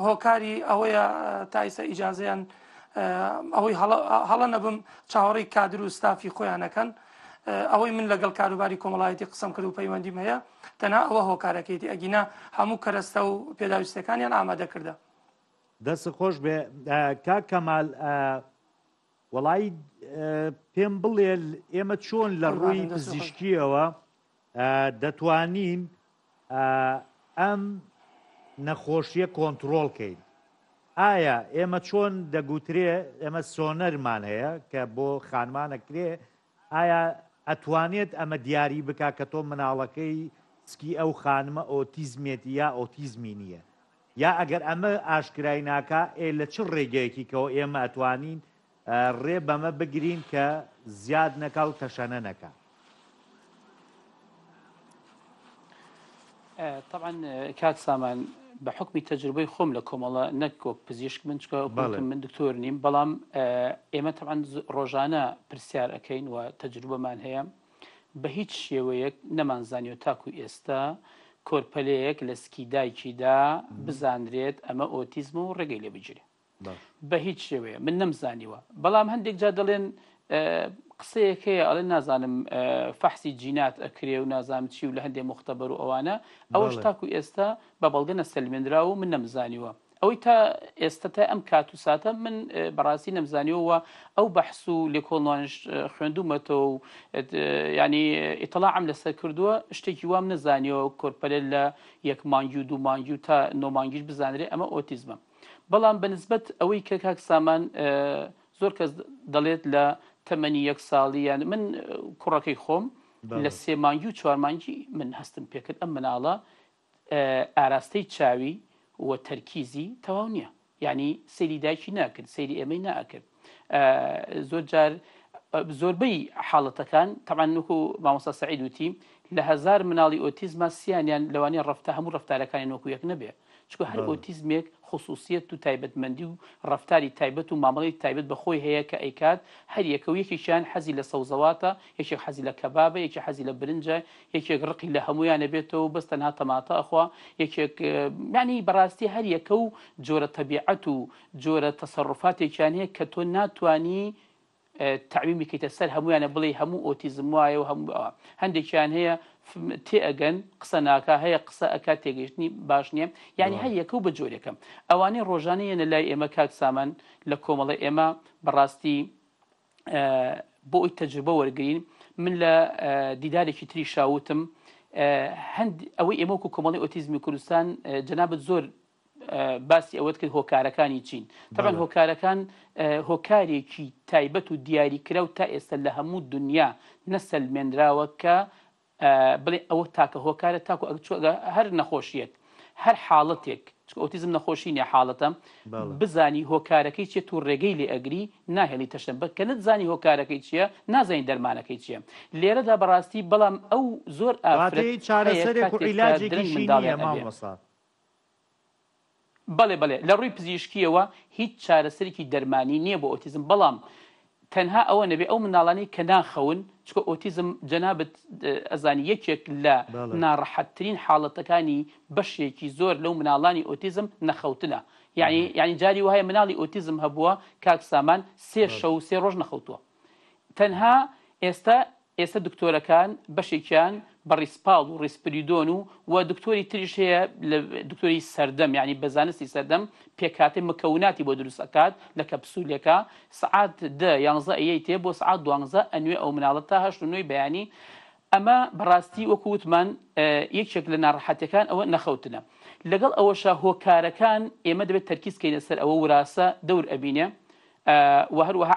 هۆکاری ئەوەیە تا ئێستا ئیجازەیان ئەوەی هەڵە نەبم چاوەڕی کادر و ستافی خۆیانەکەن ئەوەی من لەگەڵ کاروباری کۆمەڵایەتی قسەم کرد و پەیوەندیم هەیە تەنها ئەوە هۆکارەکەیتی ئەگینا هەموو کەرەستە و پێداویستەکانیان ئامادە کردە. دەست خۆش بێ کاک کەمال وەڵی پێم بڵێ ئێمە چۆن لە ڕووی پزیشکیەوە دەتوانین ئەم نەخۆشیە کۆنتترۆل کەین؟ ئایا ئێمە چۆن دەگوترێ ئێمە سۆنەرمان هەیە کە بۆ خانمانەکرێ ئایا ئەتوانێت ئەمە دیاری بک کە تۆ مناڵەکەی سکی ئەو خانمە ئۆتیزمێتی یا ئۆتیزمی نییە یا ئەگەر ئەمە ئاشکرای ناکە لە چ ڕێگەیەکی کەەوە ئێمە ئەتوانین ڕێ بەمە بگرین کە زیاد نەکا و تەشەنە نەکە. طبعا کاک سامان بە حکمی تەجربەی خۆم لە کۆمەڵە نەکۆک پزیشک من چکە من دکتۆر نیم بەڵام ئێمە طبعا ڕۆژانە پرسیار ئەەکەین و تەجربەمان هەیە بە هیچ شێوەیەک نەمانزانیوە تاکو ئێستا کۆرپەلەیەک لە سکیدایکیدا بزانرێت ئەمە ئۆتیزم و ڕێگەی لێ بگیرێ بە هیچ شێوەیە من نەمزانیوە بەڵام هەندێک جا دەڵێن قسەیەک هەیە ئەڵێ نازانم فەحسی جینات ئەکرێ و نازانم چی و لە هەندێک مختبەر و ئەوانە ئەوەش تاکو ئێستا بە بەڵگە نەسەلمێنرا و من نەمزانیوە ئەوەی تا ئێستا تا ئەم کات و ساتە من بەڕاستی نەمزانیەوە ئەو بەحس و لێکۆڵنوانش خوێندومەتەوە و ینی ئیتڵاعم لەسەر کردووە شتێکی وام نەزانیەوە کۆرپەلە لە 1 مانگی و 2 مانگی و تا 9 مانگیش بزانرێ ئەمە ئۆتیزمە بەڵام بەنسبەت ئەوەی کە کاک سامان زۆر کەس دەڵێت لە تەمەنی 1 ساڵی یان من کوڕەکەی خۆم لە 3 مانگی و 4 مانگی من هەستم پێکرد ئەم مناڵە ئاراستەی چاوی و تەرکیزی تەواو نییە یعنی سەیری دایکی ناکرد سەیری ئێمەی ناکرد زۆر جار زۆربەی حاڵەتەکان تەمان وەکو مامۆستا سەعید وتی لە 1000 مناڵی ئۆتیزمە سییانیان لەوانەیە هەموو ڕەفتارەکانی وەکو یەک نەبێ چکە هەر ئۆتیزمێک خصوصیت و تایبەتمەندی و ڕەفتاری تایبەت و مامەڵی تایبەت بەخۆی هەیە کە ئەیکات هەر یەکە و یەکێکیان حەزی لە سەوزەواتە یەکێک حەزی لە کەبابە یەکێک حەزی لە برنجە یەکێک ڕقی لە هەمویانە بێتەوە بەس تەنها تەماتە ئەخوا یەکێک یعنی بەڕاستی هەر یەکە و جۆرە تەبیعەت و جۆرە تەسەڕوفاتێکیان هەیە کە تۆ ناتوانی تعمیم بکەیتە سەر هەمویانە بڵێ هەموو ئۆتیزم وایە و هەموو هەندێکیان هەیە تێئەگەن قسە ناکە هەیە قسە ئەکا تێگەیشتنی باش نییە یعنی هەر یەکە و بە جۆرێکم ئەوانەی ڕۆژانەیەنە لای ئێمە کاک سامان لە کۆمەڵی ئێمە بەڕاستی بۆ ئەوی تەجربە وەرگین من لە دیدارێکی تری شاوتم ئەوەی ئێمە وەکو کۆمەڵی ئۆتیزمی کوردستان جەنابەت زۆر باسی ئەوەت کرد هۆکارەکانی چین طبعا هۆکارەکان هۆکارێکی تایبەت و دیاریکرا و تا ئێستا لە هەموو دنیا نەسەلمێنراوە کە بڵێ ئەوە تاکە هۆکارە تاکو هەر نەخۆشیێت هەر حاڵەتێک ئۆتیزم نەخۆشی نیە حاڵەتە بزانی هۆکارەکەی چێت و ڕێگەی لێ ئەگری ناهێڵی تەشەم بە کە نەتزانی هۆکارەکەی چییە نازانی دەرمانەکەی چییە لێرەدا بەڕاستی بەڵام ئەو زۆر بەڵێ لە ڕووی پزیشکیەوە هیچ چارەسەرێکی دەرمانی نییە بۆ ئۆتیزم بەڵام تەنها ئەوە نەبێ ئەو مناڵانی کە ناخەون چکە ئۆتیزم جەنابەت ئەزانی یەکێک لە ناڕەحەتترین حاڵەتەکانی بەشێکی زۆر لەو مناڵانی ئۆتیزم نەخەوتنە یعنی جاری وایە مناڵی ئۆتیزم هەبووە کاک سامان 3 شەو 3 ڕۆژ نەخەوتووە تەنها ئێستا دکتۆرەکان بەشێکیان بە ڕیسپاڵ و ڕیسپریدۆن و دکتۆری تریش هەیە لە دکتۆری سەردەم یعنی بەزانستی سەردەم پێکاتی مکەوناتی بۆ دروست ئەکات لە کەپسولێکە سعات 11 ئەیە تێ بۆ سعات 12 ئەنوێ ئەو مناڵەت تا 8 بەیانی ئەمە بەڕاستی وەکو وتمان یەکێک لە ناڕەحەتەکان ئەوە نەخەوتنە لەگەڵ ئەوەشە هۆکارەکان ئێمە دەبێت تەرکیزکەینە سەر ئەوە وراسە دەور ئەبینێ و هەروەها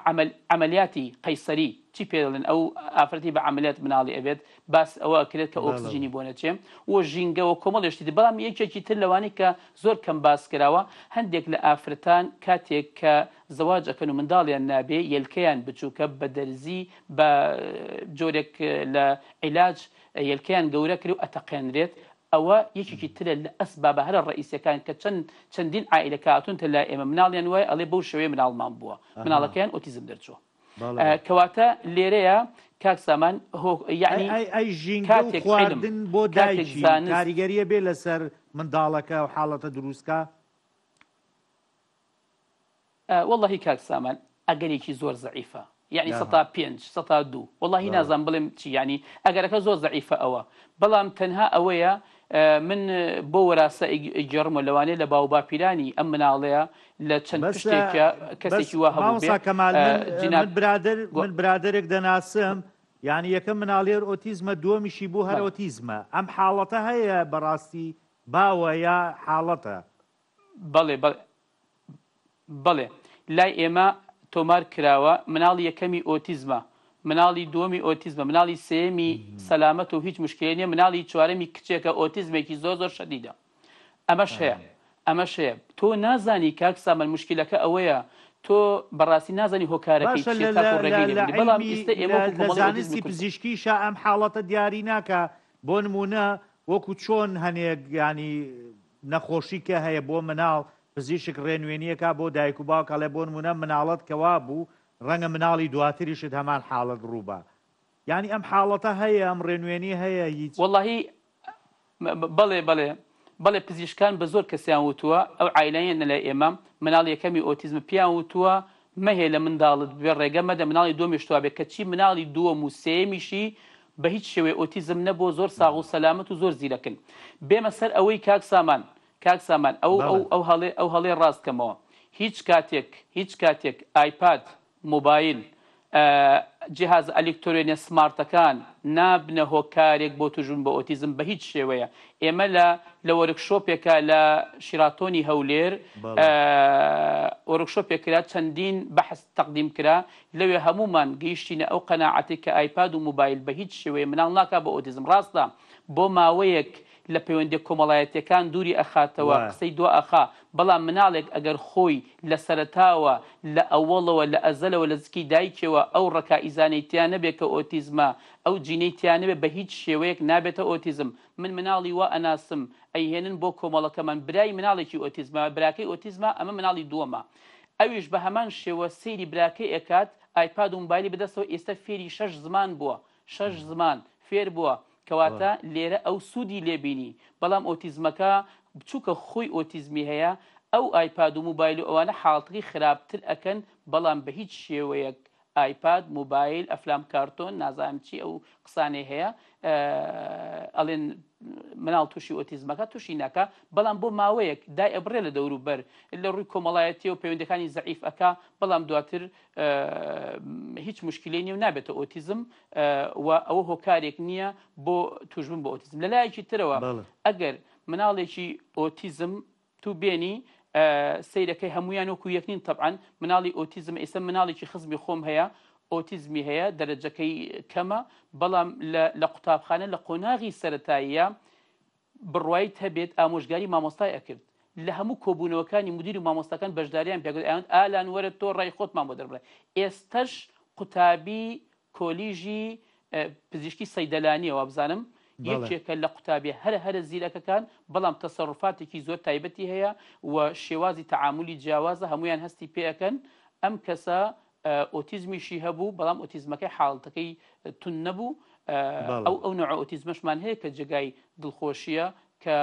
عملیاتی قەیسەری چی پێدەڵێن ئەو ئافرەتی بە عملیات مناڵی ئەبێت باس ئەوە ئەکرێت کە ئۆکسجینی بۆ نەچێ و ژینگەوە کۆمەڵێشتی بەڵام یەکێکی تر لەوانەی کە زۆر کەم باس کراوە هەندێک لە ئافرەتان کاتێک کە زەواج ئەکەن و منداڵیان نابێ یلکەیان بچووکە بە دەرزی بە جۆرێک لە عیلاج یلکەیان گەورە کرد و ئەتەقێنرێت ئەوە یەکێکی ترە لە ئەسبابە هەرە ڕئیسەکان کە چەندین عائیلە کاتونتە لای ئێمە مناڵیان وایە ئەڵێ بەو شێوەیە مناڵمان بووە مناڵەکەیان ئۆتیزم دەرچووە کەواتە لێرەیە کاک سامان یعنی کاتێک خواردن بۆ دایکی کاریگەریە بێ لەسەر منداڵەکە و حاڵەتە دروستکە وەڵڵاهی کاک سامان ئەگەرێکی زۆر زەعیفە یعنی 102 وەڵڵاهی نازان بڵێم چی ینی ئەگەرەکە زۆر زەعیفە ئەوە بەڵام تەنها ئەوەیە من بۆ وەراسە ئیگەڕمە لەوانەیە لە باو باپیرانی ئەم مناڵەیە لە چەند شتێکە کەسێکی وا هەبوو من برادێک دەناسم یعنی یەکەم مناڵێر ئۆتیزمە دووەمیشی بوو هەر ئۆتیزمە ئەم حاڵەتە هەیە بەڕاستی باوە یا حاڵەتە بەڵێ لای ئێمە تۆمار کراوە مناڵی یەکەمی ئۆتیزمە مناڵی دووەمی ئۆتیزمە، مناڵی سێمی سەلامەت و هیچ مشکلێ نیە، مناڵی چوارەمی کچێکە ئۆتیزمێکی زۆر شەدیدە. ئەمەش هەیە تۆ نازانی کاک سامان مشکلەکە ئەوەیە تۆ بەڕاستی نازانی هۆکارەکەی بەڵام ئێستا ئێمە زانستی پزیشکیشە ئەم حاڵەتە دیاری ناکە. بۆ نمونە وەکو چۆن هەنێک ینی نەخۆشیکە هەیە بۆ مناڵ پزیشک ڕێنوێنیەکە بۆ دایک و باوکەڵێ بۆ نمونە مناڵەت کەوا بوو ڕەنگە مناڵی دواتریشت هەمان حاڵەت ڕووبە. ینی ئەم حاڵەتە هەیە، ئەم ڕێنوێنی هەیە هیچ وەڵڵاهی بەڵێ پزیشکان بە زۆر کەسیان وتووە ئەو عیلەیەنە لە ئێمە مناڵ یەکەمی ئۆتیزم پیان وتووە مەهێ لە منداڵت بێ ڕێگە مەدە مناڵی دۆمیشتوا بێت کەچی مناڵی دووەم و سێمیشی بە هیچ شێوەیە ئۆتیزم نەبوو زۆر ساغ و سەلامەت و زۆر زیرەکن. بێمە سەر ئەوەی کاک سامان ئەو هەڵێ ڕاستکەمەوە هیچ کاتێک ئایپاد مۆبایل جیهاز ئەلکترۆنیە سمارتەکان نابنە هۆکارێک بۆ توژون بە ئۆتیزم بە هیچ شێوەیە. ئێمە لە وەرکشۆپێکە لە شیراتۆنی هەولێر وەرکشۆپێکرا چەندین بەحث تەقدیم کرا لەوێ هەمومان گەیشتینە ئەو قەناعەتی کە ئایپاد و مۆبایل بە هیچ شێوەیە مناڵ ناکا بە ئۆتیزم. ڕاستە بۆ ماوەیەک لە پەیوەندی کۆمەڵایەتیەکان دووری ئەخاتەوە قسەی دو ئەخا، بەڵام مناڵێک ئەگەر خۆی لە سەرەتاوە لە ئەوەڵەوە لە ئەزەلەوە لە زکی دایکەوە ئەو ڕەکائیزانەیتیان نەبێت کە ئۆتیزمە ئەو جینەیتیان نەبێت بە هیچ شێوەیەک نابێتە ئۆتیزم. من مناڵی وا ئەناسم ئەیهێنن بۆ کۆمەڵەکەمان برای مناڵێکی ئۆتیزمە براکەی ئۆتیزمە ئەمە مناڵی دووەمە، ئەویش بە هەمان شێوە سەیری براکەی ئەکات ئایپاد و مۆبایلی بدەستەوە. ئێستا فێری 6 زمان بووە، 6 زمان فێر بووە کەواتە لێرە ئەو سوودی لێبینی. بەڵام ئۆتیزمەکە بچووکە خۆی ئۆتیزمی هەیە ئەو ئایپاد و مۆبایل و ئەوانە حاڵتەکەی خراپتر ئەکەن، بەڵام بە هیچ شێوەیەک ئایپاد مۆبایل ئەفلام کارتۆن نازانم چی ئەو قسانەی هەیە ئەڵێن مناڵ تووشی ئۆتیزمەکە تووشی ناکە، بەڵام بۆ ماوەیەک دای ئەبڕێ لە دەوروبەر لە ڕووی کۆمەڵایەتی و پەیوەندەکانی زەعیف ئەکا، بەڵام دواتر هیچ مشکلەی نیە و نابێتە ئۆتیزم و ئەوە هۆکارێک نییە بۆ توژبوون بە ئۆتیزم. لەلایەکی ترەوە ئەگەر مناڵێکی ئۆتیزم تو بێنی سیرەکەی هەمویان وەکو یەکنین طبعاً مناڵی ئۆتیزم ئێستا مناڵێکی خزمی خۆم هەیە ئۆتیزمی هەیە دەرەجەکەی کەمە، بەڵام لە قوتابخانە لە قۆناغی سەرەتاییە بڕوایت هەبێت ئامۆژگاری مامۆستای ئەکرد لە هەموو کۆبوونەوەکانی مدیر و مامۆستاکان بەشداریان پێگوت ئالان وەرە تۆ ڕای خۆتمان بۆ دەربڕێ. ئێستش قوتابی کۆلیژی پزیشکی سەیدەلانیەوە بزانم یەکێکە لە قوتابی هەرە زیرەکەکان، بەڵام تەسەڕوفاتێکی زۆر تایبەتی هەیە و شێوازی تەعاملی جیاوازە هەمویان هەستی پێەکەن. ئەم کەسە ئۆتیزمیشی هەبوو بەڵام ئۆتیزمەکەی حاڵەتەکەی تون نەبوو. ئەو نوع ئۆتیزمەشمان هەیە کە جێگای دڵخۆشیە کە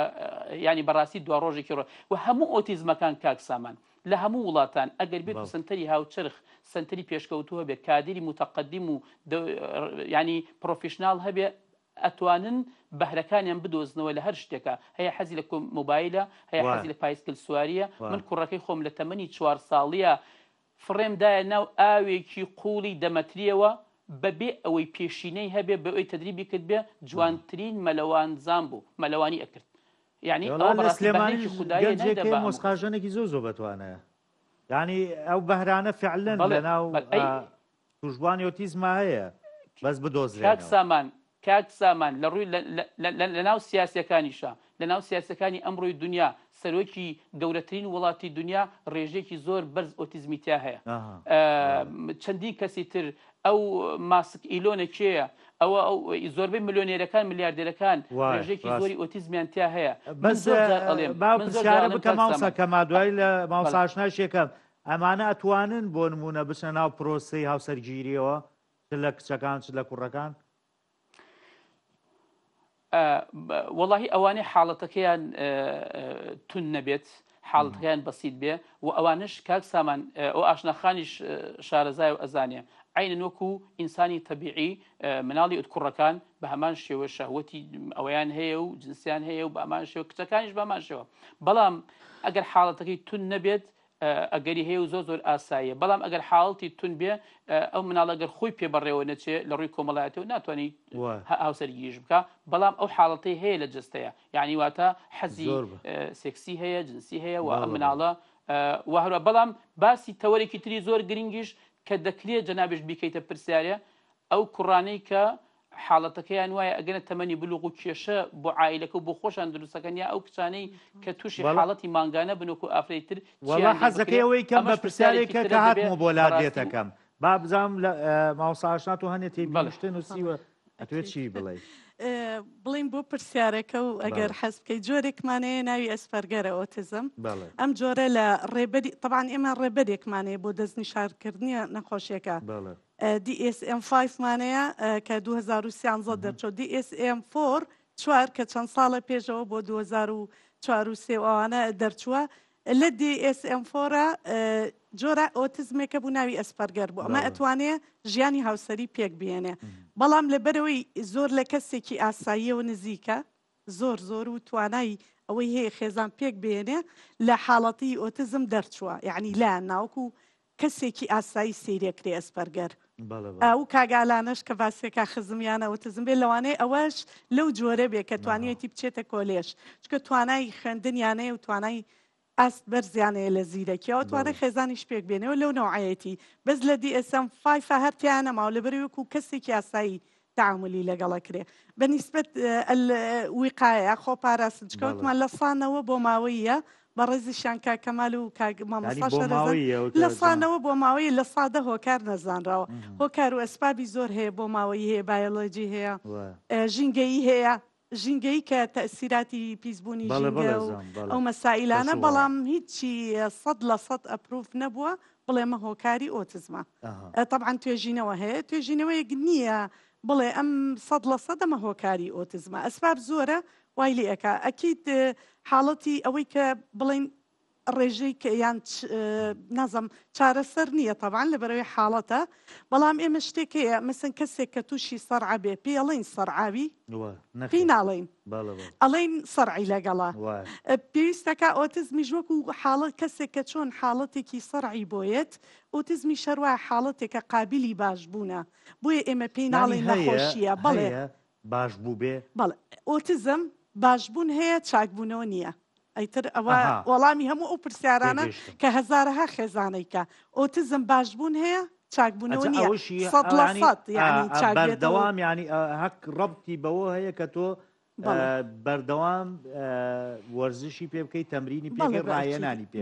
ینی بەڕاستی دوا ڕۆژێکی ڕۆ و هەموو ئۆتیزمەکان کاک سامان لە هەموو وڵاتان ئەگەر بێت سنتەری هاوچرخ سنتەری پێشکەوتووە بێت کادری متەقدم و ینی پرۆفیشنال هەبێ ئەتوانن بەهرەکانیان بدۆزنەوە لە هەر شتێکە. هەیە حەزی لە مۆبایلە، هەیە حەزی لە پایسکل سواریە. من کوڕەکەی خۆم لە تەمەنی 4 ساڵیە فڕێمدایە ناو ئاوێکی قوڵی دەمەتریەوە بەبێ ئەوەی پێشینەی هەبێ بە ئەوەی تەدریبی کرد بێ جوانترین مەلەوانزان بوو مەلەوانی ئەکرد. یعنی سلێمانی مۆسقاژەنێکی زۆ بەتوانەیە ینی ئەو بەهرانە فعلەن لەناو توژبوانی ئۆتیزما هەیە بەس بدۆزرێت. کاک سامان لە ڕووی لە ناو سیاسەکانیشە لە ناو سیاسەکانی ئەمڕۆی دنیا سەرۆکی گەورەترین وڵاتی دنیا ڕێژێکی زۆر بەرز ئۆتیزمیتیا هەیە. چەندین کەسی تر ئەو ماسک ئیلۆنە کێیە ئەوە زۆربەی ملیۆنێرەکان ملیاردێرەکان ڕێژێکی زۆری ئۆتیزمیان تیا هەیە. پرسیارە بکە ماوسا کەما دوای لە ماوساشناشێکەم ئەمانە ئەتوانن بۆ نمونە بچە ناو پرۆسەی هاوسەرگیریەوە لە کچەکان لە کوڕەکان؟ وەڵاهی ئەوانەی حاڵەتەکەیان تون نەبێت حاڵەتەکەیان بەسیت بێ و ئەوانش کاک سامان ئەو ئاشناخانیش شارەزای و ئەزانێ عینەن وەکو ئینسانی تەبیعی مناڵی ئوتکوڕەکان بە هەمان شێوە شەهوەتی ئەویان هەیە و جنسیان هەیە و بە هەمان شێوە کچەکانیش بە هەمان شێوە، بەڵام ئەگەر حاڵەتەکەی تون نەبێت ئەگەری هەیە و زۆر ئاساییە. بەڵام ئەگەر حاڵەتی تون بێ ئەو مناڵ ئەگەر خۆی پێبڕێەوە نەچێت لە ڕووی کۆمەڵایەتەوە ناتوانانی هاوسەرگیریش بکە، بەڵام ئەو حاڵەتی هەیە لە جستەیە یعنی واتە حەزی سێکسی هەیە جنسی هەیە و ئەم مناڵە وهرە. بەڵام باسی تەوەرێکی تری زۆر گرنگیش کە دەکرێت جەنابش بیکەیتە پرسیارە ئەو کوڕانەی کە حاڵەتەکەیان وایە ئەگەنە تەمەنی بلوغ و کێشە بۆ عائیلەکە و بۆ خۆشان دروستەکەن یا ئەو کچانەی کە تووشی حاڵەتی مانگانە بنوکو ئافرەتر وەڵا حەزەکەی ئەوەی کەم بە پرسیارێکە کە هاتمەوە بۆ لادێتەکەم با بزانم لە ماوەساشات و هەنێ تێبیشتن و سیوە ئەتوێت چی بڵێ بڵین بۆ پرسیارەکە و ئەگەر حەز بکەیت جۆرێکمانەیە ناوی ئەسپەرگەرە ئۆتیزم ئەم جۆرە لە ڕێبەری طبعاً ئێمە ڕێبەرێکمانەیە بۆ دەستنیشانکردنی نەخۆشیەکە DSM-5 مانەیە کە 2013 دەرچۆ DSM-4 چوار کە چەند ساڵە پێشەوە بۆ 2004 ئەوانە دەرچووە لە DSM-4 جۆرە ئۆتیزمێکە بوو ناوی ئەسپەرگەر بوو ئەمە ئەتوانێ ژیانی هاوسەری پێک بێنێ بەڵام لەبەرەوەی زۆر لە کەسێکی ئاساییەوە نزیکە زۆر و توانایی ئەوەی هەیە خێزان پێک بێنێ لە حاڵەتی ئۆتیزم دەرچووە یعنی لا ناوکو کەسێکی ئاسایی سیرێکرێ ئەسپەرگەر ئەو کاگالانش کە باسێکا خزمیانە ئۆتیزم بێ لەوانەیە ئەوەش لەو جۆرە بێ کە توانێتی بچێتە کۆلێژ چکە توانای خوێندنیانەیە و توانای ئاست بەرزیانەیە لە زیرەکیەوە توانای خێزانیش پێک بێنەوە لەو نەوعەتی بەس لە DSM-5 هەرتیانە ماوە لەبەرەوەکو کەسێکی ئاسایی تعاملی لەگەڵەکرێ بەنیسبەت وقایە خۆپاراستن چکەوتمان لە سانەوە بۆ ماوەیە بە ڕێزیشان کاکەمال و لە سانەوە بۆ ماوەی لە سادە هۆکار نەزانراوە هۆکار و ئەسپابی زۆر هەیە بۆ ماوەی هەیە بایۆلۆجی هەیە ژینگەیی هەیە ژینگەی کە تەسیراتی پیسبوونی ژینگە و ئەو مەسائلانە بەڵام هیچی 100% ئەپروف نەبووە بڵێمە هۆکاری ئۆتیزمە طبعاً توێژینەوە هەیە توێژینەوەیەک نییە بڵێ ئەم 100% ئەمە هۆکاری ئۆتیزمە ئەسباب زۆرە وای لێ ئەکا ئەکید حاڵەتی ئەوەی کە بڵین ڕێژەی کە یان نازم چارەسەر نییە طبعاً لەبەرەوەی حاڵەتە بەڵام ئێمە شتێکەیە مەسن کەسێک کە تووشی سەرعە بێ پێڵین سەرعاوی پێی ناڵین ئەڵین سەرعی لەگەڵا پێویستەکە ئۆتیزمیش وەکو حاڵەت کەسێک کە چۆن حاڵەتێکی سەرعی بۆیەت ئۆتیزمی شەروای حاڵەتێکە قابلی باش بوونە بۆیە ئێمە پێی ناڵین نەخۆشیە بەڵێ باش بوو بێ بەڵێ ئۆتیزم باشبوون هەیە چاکبوونەوە نییە ئەیتر ئەوە وەڵامی هەموو ئەو پرسیارانە کە هەزارەها خێزانەیکە ئۆتیزم باشبوون هەیە چاکبوونەوە نییە 100% یعنی بەردەوام ینی هەک ڕەبتی بەوە هەیە کە تۆ بەردەوام وەرزشی پێ بکەیت تەمرینی پێ ڕایەنانی پێ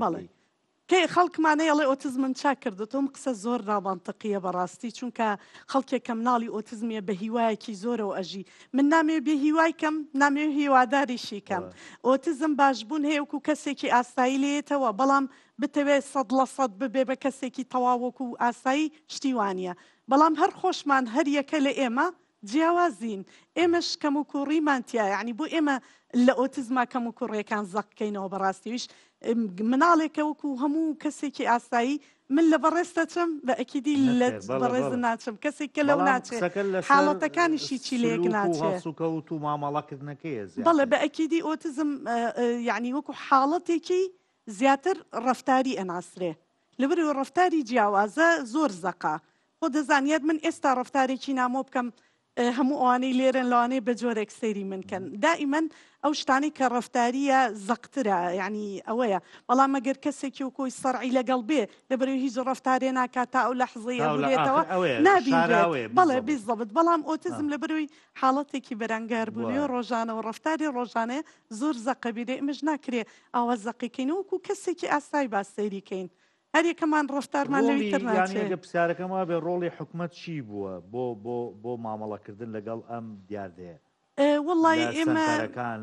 کەی خەڵکمانەیەڵێ ئۆتیزمن چاک کردێتەوە قسە زۆر نامانتەقیە بەڕاستی چونکە خەڵکێک کەم ناڵی ئۆتیزمیە بە هیوایەکی زۆرەوە ئەژی من نامێ بێ هیوای کەم نامێ هیواداریشی کەم ئۆتیزم باشبوون هەیە وەکو کەسێکی ئاسایی لێتەوە بەڵام بتەوێت 100% ببێ بە کەسێکی تەواوەکو ئاسایی شتیوانە بەڵام هەر خۆشمان هەر یەکە لە ئێمە جیاوازین ئێمەش کەم و کوڕیمانتیە یعنی بۆ ئێمە لە ئۆتیزما کەم و کوڕیەکان زەقکەینەوە بەڕاستیویش مناڵێکە وەکو هەموو کەسێکی ئاسایی من لە بەڕێستە چم بە ئەکیدی لە بەڕێز ناچم کەسێک کە لەو ناچێت حاڵەتەکانیشی چی لێک ناچێت و مامەڵەکردنەکەی بەڵێ بە ئەکیدی ئۆتیزم یعنی وەکو حاڵەتێکی زیاتر ڕەفتاری ئەناسرێ لەبەرەوە ڕەفتاری جیاوازە زۆر زەقا خۆ دەزانیت من ئێستا ڕەفتارێکی نامۆ بکەم هەموو ئەوانەی لێرن لەوانەیە بە جۆرێک سەیری منکەن دائیمەن ئەو شتانی کە ڕەفتاریە زەقترە یعنی ئەوەیە بەڵام ئەگەر کەسێکی و کۆی سەرعی لەگەڵ بێ لەبەرەوەی هیچ ڕەفتارێ ناکات تا ئەو لەحزەیە بێتەوە نابینێت بەڵێ بیزەبت بەڵام ئۆتیزم لەبەرەوەی حاڵەتێکی بەرەنگار بوونی و ڕۆژانە و ڕەفتاری ڕۆژانەیە زۆر زەقەبیێ ئمەش ناکرێ ئاوا زەقیکەین وەکو کەسێکی ئاسایی با سەیریکەین هەر یەکەمان ڕەفتارمان لەوی تر ناچێت پرسیارەکەمە بێ ڕۆڵی حکومەت چی بووە بۆ مامەڵەکردن لەگەڵ ئەم دیاردەیە وڵی ئێمە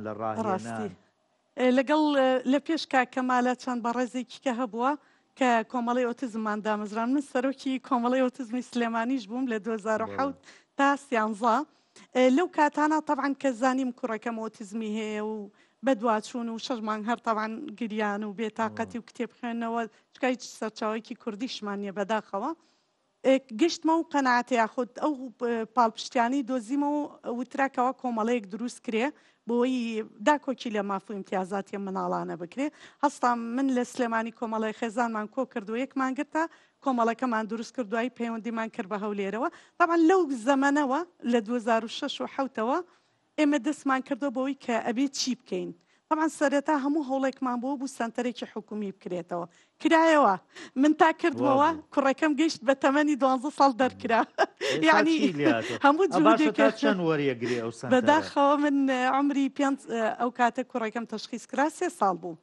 لە ڕاستی لەگەڵ لە پێش کاکەمالە چەند بەڕێزێکی کە هەبووە کە کۆمەڵی ئۆتیزممان دامەزران من سەرۆکی کۆمەڵی ئۆتیزمی سلێمانیش بووم لە 2007 تا 13 لەو کاتانە طبعاً کە زانیم کوڕەکەم ئۆتیزمی هەیە و بەدواچوون و 6 مانگ هەر تاوان گریان و بێتاقەتی و کتێب خوێندنەوە چکە هیچ سەرچاوێکی کوردیشمان نیە بەداخەوە گشتمە و قەناعەتە یاخود ئەو پاڵپشتیانی دۆزیمەوە وتراکەوە کۆمەڵەیەک دروست کرێ بۆی داکۆکی لە مافوو امتیازاتی مناڵانە بکرێ هەستام من لە سلێمانی کۆمەڵی خێزانمان کۆ کردو یەکمان گرتا کۆمەڵەکەمان دروست کردوای پەیوەندیمان کرد بە هەولێرەوە طبعا لەو زەمەنەوە لە 2006 و 7ەوە ئێمە دەستمان کردو بۆی کە ئەبێ چی بکەین طبعا سەرەتا هەموو هەوڵێکمان بۆ سنتەرێکی حکومی بکرێتەوە کرایەوە من تا کردمەوە کوڕەکەم گەیشت بە تەمەنی 12 ساڵ دەرکرا یعنی هەموو چەند وەریەگرێ ئەو بەداخەوە من عمری ئەو کاتە کوڕەکەم تەشخیص کرا 3 ساڵ بوو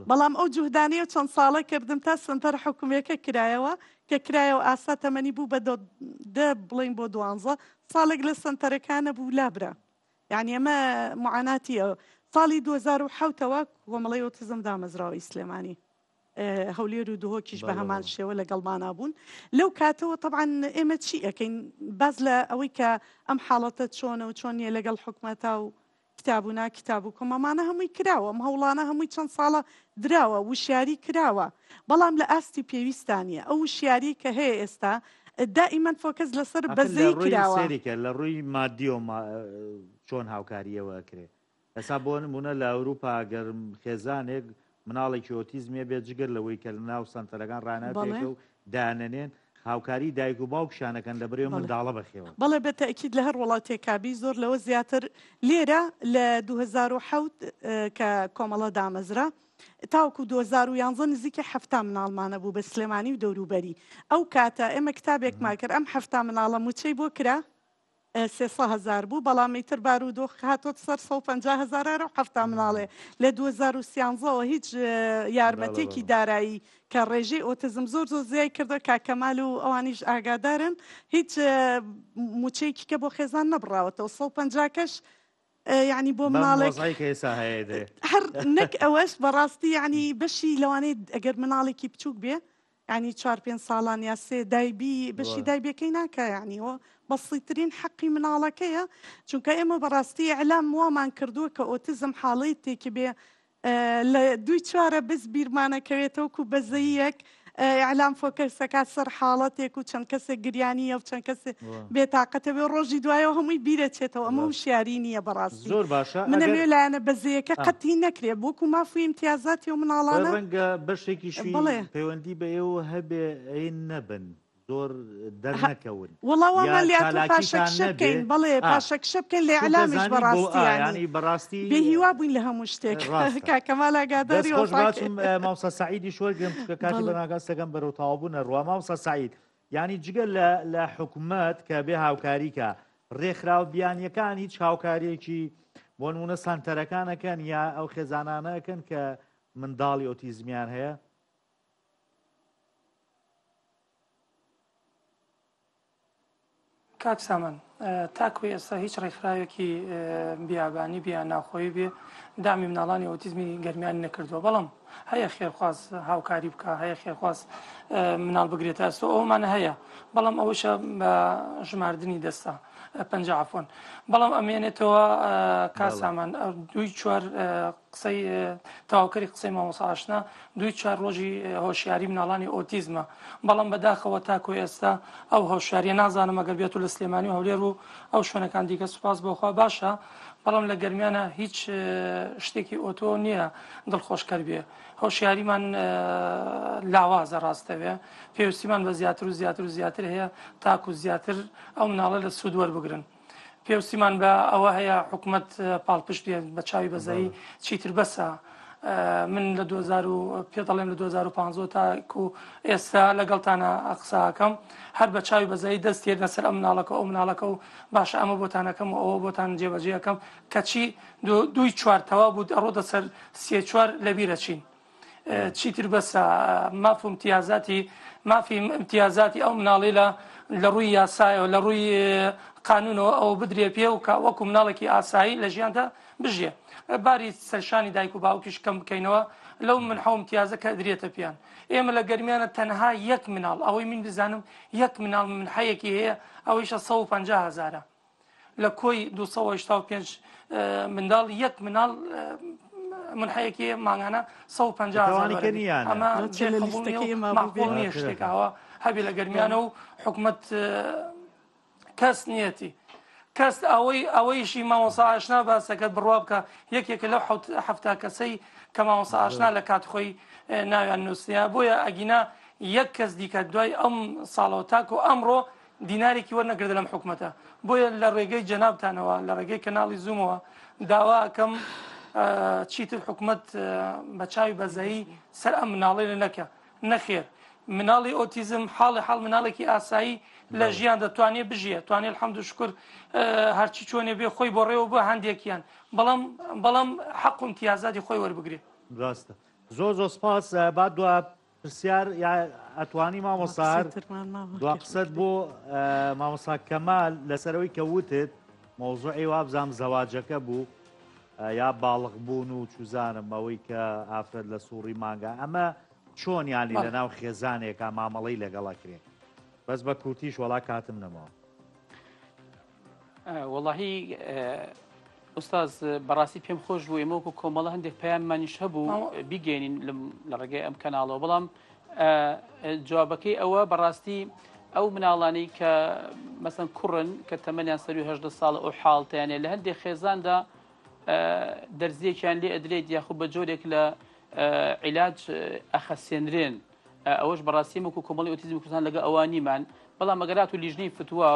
بەڵام ئەو جوهدانەیە چەند ساڵە کردم تا سنتەر حکومیەکە کرایەوە کە کرایەوە ئاسا تەمەنی بوو بە بڵین بۆ 12 ساڵێک لە سنتەرەکانە بوو لابرا یعنی ئەمە معاناتیە ساڵی 2007ەوە کۆمەڵی ئۆتیزم دامەزراوەی سلێمانی هەولێر و دهۆکیش بە هەمان شێوە لەگەڵمانە بوون لەو کاتەوە طبعاً ئێمە چی ئەەکەین باز لە ئەوەی کە ئەم حاڵەتە چۆنە و چۆن نیە لەگەڵ حکومەتا و کتابوونا کتاب و کۆمەمانە هەمووی کراوە ئەم هەوڵانە هەمووی چەند ساڵە دراوە وشیاری کراوە بەڵام لە ئاستی پێویستانیە ئەو وشیاری کە هەیە ئێستا دائیمەن فۆکەس لەسەر بەزەی کراوە لە ڕووی مادی و چۆن هاوکاریەوە کرێت ئەسا بۆ نمونە لە ئەوروپا گەرم خێزانێک مناڵێکی ئۆتیزمیە بێت جگەر لەوەی کە لە ناو سنتەرەکان ڕانەپێکە و دانەنێن هاوکاری دایک و باوکشانەکەن لە بەرێو منداڵە بەخێوە بەڵێ بە تەکید لە هەر وڵاتێکابی زۆر لەوە زیاتر لێرە لە 2007 کە کۆمەڵە دامەزرا تاوکو 2011 نزیکە 7 مناڵمانە بوو بە سلێمانی و دەوروبەری ئەو کاتە ئێمە کتابێکمان کرد ئەم 7 مناڵە موچەی بۆ کرا 300,000 بوو بەڵامی تر بارودۆخ هاتۆ سەر 150,000 و 7 مناڵێ لە 2013ەوە هیچ یارمەتێکی دارایی کە ڕێژەی ئۆتیزم زۆر زیای کردە کاکەمال و ئەوانیش ئاگادارن هیچ موچەیەکی کە بۆ خێزان نەبڕاوەتەوە 150 کەش یعنی بۆ مناڵێک هەر نەک ئەوەش بەڕاستی یعنی بەشی لەوانەیە ئەگەر مناڵێکی بچووک بێ ینی 4-5 ساڵان یا سێ دایبی بەشی دایبەکەی ناکە یعنیەوە بەسیترین حەقی مناڵەکەیە چونکە ئێمە بەڕاستی ئەعلام وامان کردووە کە ئۆتیزم حاڵەی تێکی بێ لە 2-4 بز بیرمانەکەوێتەوەکو بەزەیەک ئەعلام فۆکەسەکات سەر حاڵەتێک و چەند کەسێک گریانیە و چەند کەسێک بێتاقەتە بێ ڕۆژی دوایەوە هەمووی بیرەچێتەوە ئەمە شیاری نییە بەڕاستی زۆر باشە منەوێ لایەنە بەزەیەکە قەتی نەکرێ بۆکو مافوی امتیازاتی و مناڵانە ڕەنگە بەشێکیشی پەیوەندی بە ئێوە هەبێ ئەین نەبن زۆر دەرنەکەون وڵاوەمان لاتە پاشەکشە بکەین بڵێ پاشەکشە بکەین لە ئەعلامیش بەڕاستی بەڕاستی بێهیوا بووین لە هەموو شتێک کاکەمال ئاگاداری ماوسە سعیدی شوەرگرم کاتی بەناگەستەکەم بەرەو تاوابوونە ڕوا ماوسە سعید یعنی جگە لە حکوومەت کە بێ هاوکاریکە ڕێکخراو بیانیەکان هیچ هاوکاریەکی بۆ نمونە سانتەرەکانەکەن یا ئەو خێزانانەکەن کە منداڵی ئۆتیزمیان هەیە کاک سامان تاکوی ئێستا هیچ ڕێکخراوێکی بیابانی بیان ناخۆی بێ دامی مناڵانی ئۆتیزمی گەرمیان نەکردووە بەڵام هەیە خێرخواست هاوکاری بکە هەیە خێرخواست مناڵ بگرێتە ئەستۆ ئەومانە هەیە بەڵام ئەوەشە بە ژماردنی دەستا 50 عفۆن بەڵام ئەمێنێتەوە کاسامان 2-4 قسەی تاواکەری قسەی مامۆسا ئاشنا 2-4 ڕۆژی هۆشیاری مناڵانی ئۆتیزمە بەڵام بەداخەوە تاکۆ ئێستا ئەو هۆشیاریە نازانم ئەگەر بێت و لە سلێمانی و هەولێر و ئەو شوێنەکان دیکە سوپاس بۆخوا باشە بەڵام لە گەرمیانە هیچ شتێکی ئۆتۆ نییە دڵخۆشکەر بێ هۆشیاریمان لاوازە ڕاستەوێ پێویستیمان بە زیاتر و زیاتر و زیاتر هەیە تاکو زیاتر ئەو مناڵە لە سوود وەربگرن پێویستیمان بە ئەوە هەیە حکوومەت پاڵپشت بە چاوی بەزایی چیتر بەسە من لە 2000 پێ دەڵێم لە 2015 تاکو ئێستا لەگەڵتانە قساکەم هەر بە چاوی بەزایی دەستێر لەسەر ئەم مناڵەکە ئەو مناڵەکە و باشە ئەمە بۆتانەکەم و ئەوە بۆتان جێبەجێەکەم کەچی 2-4 تەوا بوو ئەڕۆدە سەر 3-4 لەبیرە چین چیتر بەسە مافی امتیازاتی ئەو مناڵی لە ڕووی یاسایەوە لە ڕووی قانونەوە ئەو بدرێ پێ و وەکو مناڵێکی ئاسایی لە ژیاندا بژێ باری سەرشانی دایک و باوکیش کەم بکەینەوە لەو منحە و امتیازە کە درێتە پیان ئێمە لە گەرمیانە تەنها یەک مناڵ ئەوەی من بزانم یەک مناڵ منحەیەکی هەیە ئەوەیشە 150,000 لە کۆی 285 منداڵ یەک مناڵ منحەیەکی ماگانە 150,000 ئەمە ماقبوڵ نییە شتێکەوە هەبێ لە گەرمیانە و حکوومەت کەس نیەتی کەس ئەوەیشی مامۆسا ئاشنا باسەکەت بڕوا بکە یەکێکە لەو 7 کەسەی کە مامۆسا ئاشنا لە کات خۆی ناویان نووسیا بۆیە ئەگینا یەک کەس دیکە دوای ئەم ساڵەوە تاکو ئەمڕۆ دینارێکی وەرنەگردە لەم حکوومەتە بۆیە لە ڕێگەی جەنابتانەوە لە ڕێگەی کەناڵی زوومەوە داوا ئەکەم چیتر حکوومەت بە چاوی بەزایی سەر ئەم مناڵی لە نەکە نەخێر مناڵی ئۆتیزم حاڵی حاڵ مناڵێکی ئاسایی لە ژیان دەتوانێت بژیە توانێت الحەمد و شکر هەرچی چۆنێ بێ خۆی بۆ ڕێوە بە هەندێکیان بەڵام حەق و امتیازاتی خۆی وەربگرێت ڕاستە زۆر سپاس با دووە پرسیار ئەتوانی مامۆسار دو قسەت بۆ مامۆسا کەمال لەسەرەوەی کە وتت مۆزوعی وابزانام زەواجەکە بوو یا باڵغ بوون و چوزانم ئەوەی کە ئافرەت لە سووڕی مانگە ئەمە چۆن ینی لە ناو خێزانێکە مامەڵەی لەگەڵەکرێ بەس بە کورتیش وڵا کاتم نەمەوە وەڵاهی ئوستاز بەڕاستی پێم خۆش بوو ئێمە وەکو کۆمەڵە هەندێک پەیاممانیش هەبوو بیگەێنین لە ڕێگەی ئەم کەناڵەوە بەڵام جوابەکەی ئەوە بەڕاستی ئەو مناڵانەی کە مەسەن کوڕن کە تەمەنیان سەروی 18 ساڵ ئەو حاڵتیانێ لە هەندێک خێزاندا دەرزیەکیان لێ ئەدرێت یاخود بە جۆرێک لە عیلاج ئەخەسێنرێن ئەوەش بەڕاستی وەکو کۆمەڵی ئۆتیزمی کوردستان لەگە ئەوانیمان بەڵام ئەگەرات و لیژنەی فتووا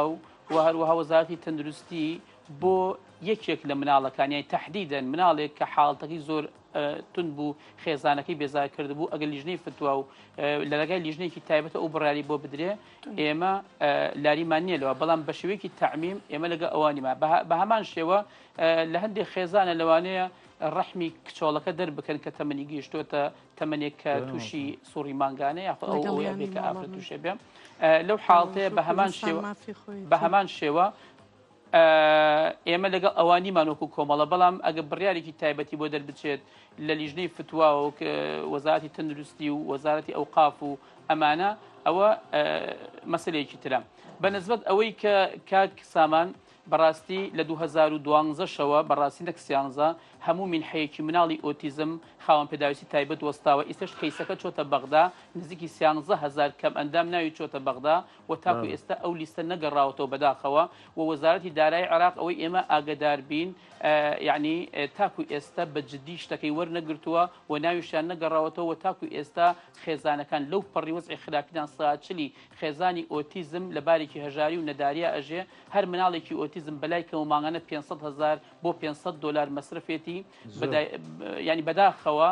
و هەروەها وەزارەتی تەندروستی بۆ یەکێک لە مناڵەکانی تەحدیدەن مناڵێک کە حاڵەتەکەی زۆر تون بوو خێزانەکەی بێزار کرده بوو ئەگەر لیژنەی فتووا و لە لەگای لیژنەیەکی تایبەتە ئەو بڕاری بۆ بدرێ ئێمە لاریمان نییە لەوە بەڵام بە شێوەیەکی تەعمیم ئێمە لەگە ئەوانیمە بە هەمان شێوە لە هەندێک خێزانە لەوانەیە ڕەحمی کچۆڵەکە دەربکەن کە تەمەنی گەیشتوتە تەمەنێک کە تووشی سووڕی مانگانە یاخۆ ئەوەیە بێ کە ئافرەت تووشێ بێ لەو حاڵتەیە بە هەمان شێوە ئێمە لەگەڵ ئەوانیمان وەکو کۆمەڵە بەڵام ئەگە بڕیارێکی تایبەتی بۆ دەربچێت لە لیژنەی فتووا و وەزارەتی تەندروستی و وەزارەتی ئەوقاف و ئەمانە ئەوە مەسلەیەکی ترە بەنسبەت ئەوەی کە کاک سامان بەڕاستی لە 2012 شەوە بەڕاستی نەکسیانزە هەموو منحەیەکی مناڵی ئۆتیزم خاوەن پێداویستی تایبەت وەستاوە ئیسش کەیسەکە چۆتە بەغدا نزیکی 13,000 کەم ئەندام ناوی چۆتە بەغدا و تاکو ئێستا ئەو لیستە نەگەڕاوەتەوە بەداخەوە و وەزارەتی دارایی عێراق ئەوەی ئێمە ئاگدار بین یعنی تاکو ئێستا بە جددی شتەکەی وەرنەگرتووە و ناویشیان نەگەڕاوەتەوە و تاکو ئێستا خێزانەکان لەو پەڕی وەزعی خراپیدان ساچلی خێزانی ئۆتیزم لە بارێکی هەژاری و نەداریە ئەژێ هەر مناڵێکی ئۆتیزم بەلای کەمامانگانە 500,000 بۆ $500 مەسرفێتی ینی بەداخەوە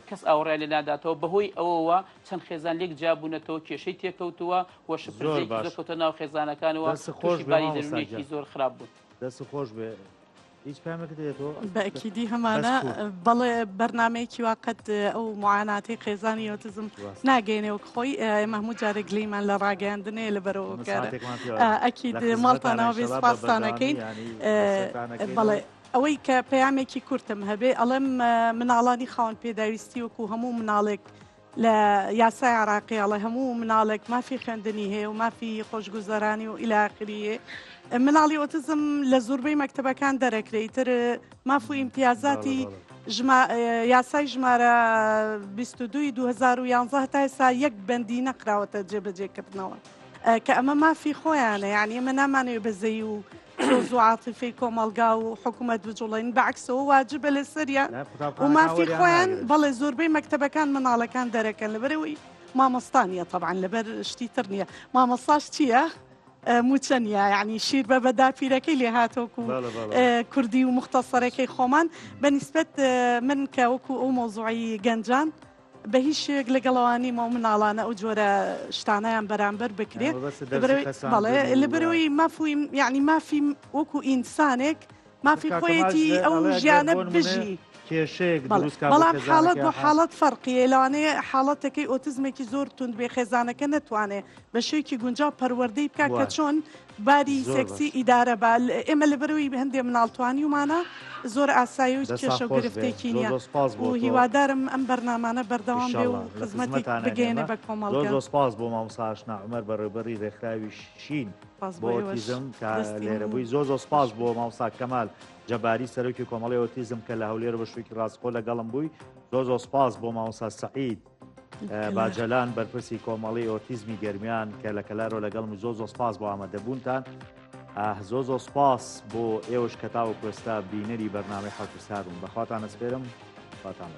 کەس ئاوڕای لێ ناداتەوە بەهۆی ئەوەوە چەند خێزان لێک جابوونەتەوە کێشەی تێکەوتووە و شپرزێکی زۆرکەوتە ناو خێزانەکانەوە خۆش باری دەرونێکی زۆر خراپ بوو دەست خۆش بێ هیچ پامەکە دێتەوە بەئەکیدی هەمانە بەڵێ بەرنمەیەکی واقعەت ئەو معاناتی خێزانی ئۆتیزم ناگەینەوە خۆی مەحموود جارێک لێمان لە ڕاگەاندنێ لە بەرەوە ئەکید ماڵتانەوە بێ سپاسانەکەین بەڵێ ئەوەی کە پەیامێکی کورتم هەبێ ئەڵێم مناڵانی خاوەن پێداویستی وەکو هەموو مناڵێک لە یاسای عراقی ئەڵێ هەموو مناڵێک مافی خوێندنی هەیە و مافی خۆشگوزەرانی و ئیلی ئاخریە مناڵی ئۆتیزم لە زۆربەی مەکتەبەکان دەرەکرێتتر ماف و ئیمتیازاتی یاسای ژمارە 22/2011 تا ئێستا یەک بەندی نەقراوەتە جێبەجێکردنەوە کە ئەمە مافی خۆیانە یعنی ئەمە نامانەوێت بەزەی و سۆز و عاتیفەی کۆمەلگا و حکوومەت بجوڵین بەعکسەوە واجبە لە سەریان و مافی خۆیان بەڵێ زۆربەی مەکتەبەکان مناڵەکان دەرەکەن لەبەرەوەی مامۆستانیە طبعا لەبەر شتی تر نییە مامۆستاش چییە؟ موچەنیە یعنی شیر بە بەداپیرەکەی لێ هاتۆکو کوردی و مختصەرەکەی خۆمان بەنسبەت من کە وەکو ئەو مۆزوعی گەنجان بە هیچ شێک لەگەڵەوانی ماو مناڵانە ئەو جۆرە شتانەیان بەرامبەر بکرێت لەبەرەوەی مافوی یعنی مافی وەکو ئینسانێک مافی خۆیەتی ئەو ژیانە بژی بەڵام حاڵەت بۆ حاڵەت فەرقیە لەوانەیە حاڵەتەکەی ئۆتیزمێکی زۆر تند بێ خێزانەکە نەتوانێت بە شێوکی گونجاو پەروەردەی بکات کە چۆن باری سێکسی ئیدارە بە ئێمە لەبەرەوەی هەندێک مناڵتوانی ومانە زۆر ئاسایی و کێشە و گرفتێکی نییە و هیوادارم ئەم بەرنامانە بەردەوام بێ و خزمەتی بگەێنێ بە کۆمەڵگە زۆر سپاس بۆ مامۆستا ئاشنا عومەر بەڕێوەبەری ڕێکخراوی شین بۆ ئۆتیزم کە لێرە بووی زۆر سپاس بۆ مامۆستا کەمال جەباری سەرۆکی کۆمەڵی ئۆتیزم کە لە هەولێر بە شوێکی ڕاستخۆ لەگەڵم بووی زۆر سپاس بۆ مامۆستا سەعید باجەلان بەرپرسی کۆمەڵی ئۆتیزمی گەرمیان کە لە کەلارۆ لەگەڵم زۆر سپاس بۆ ئامادەبوونتان زۆر سپاس بۆ ئێوەش کە تاوەکو ئێستا بینەری بەرنامەی حەوتسارون بەخواتان ئەسپێرم خواتان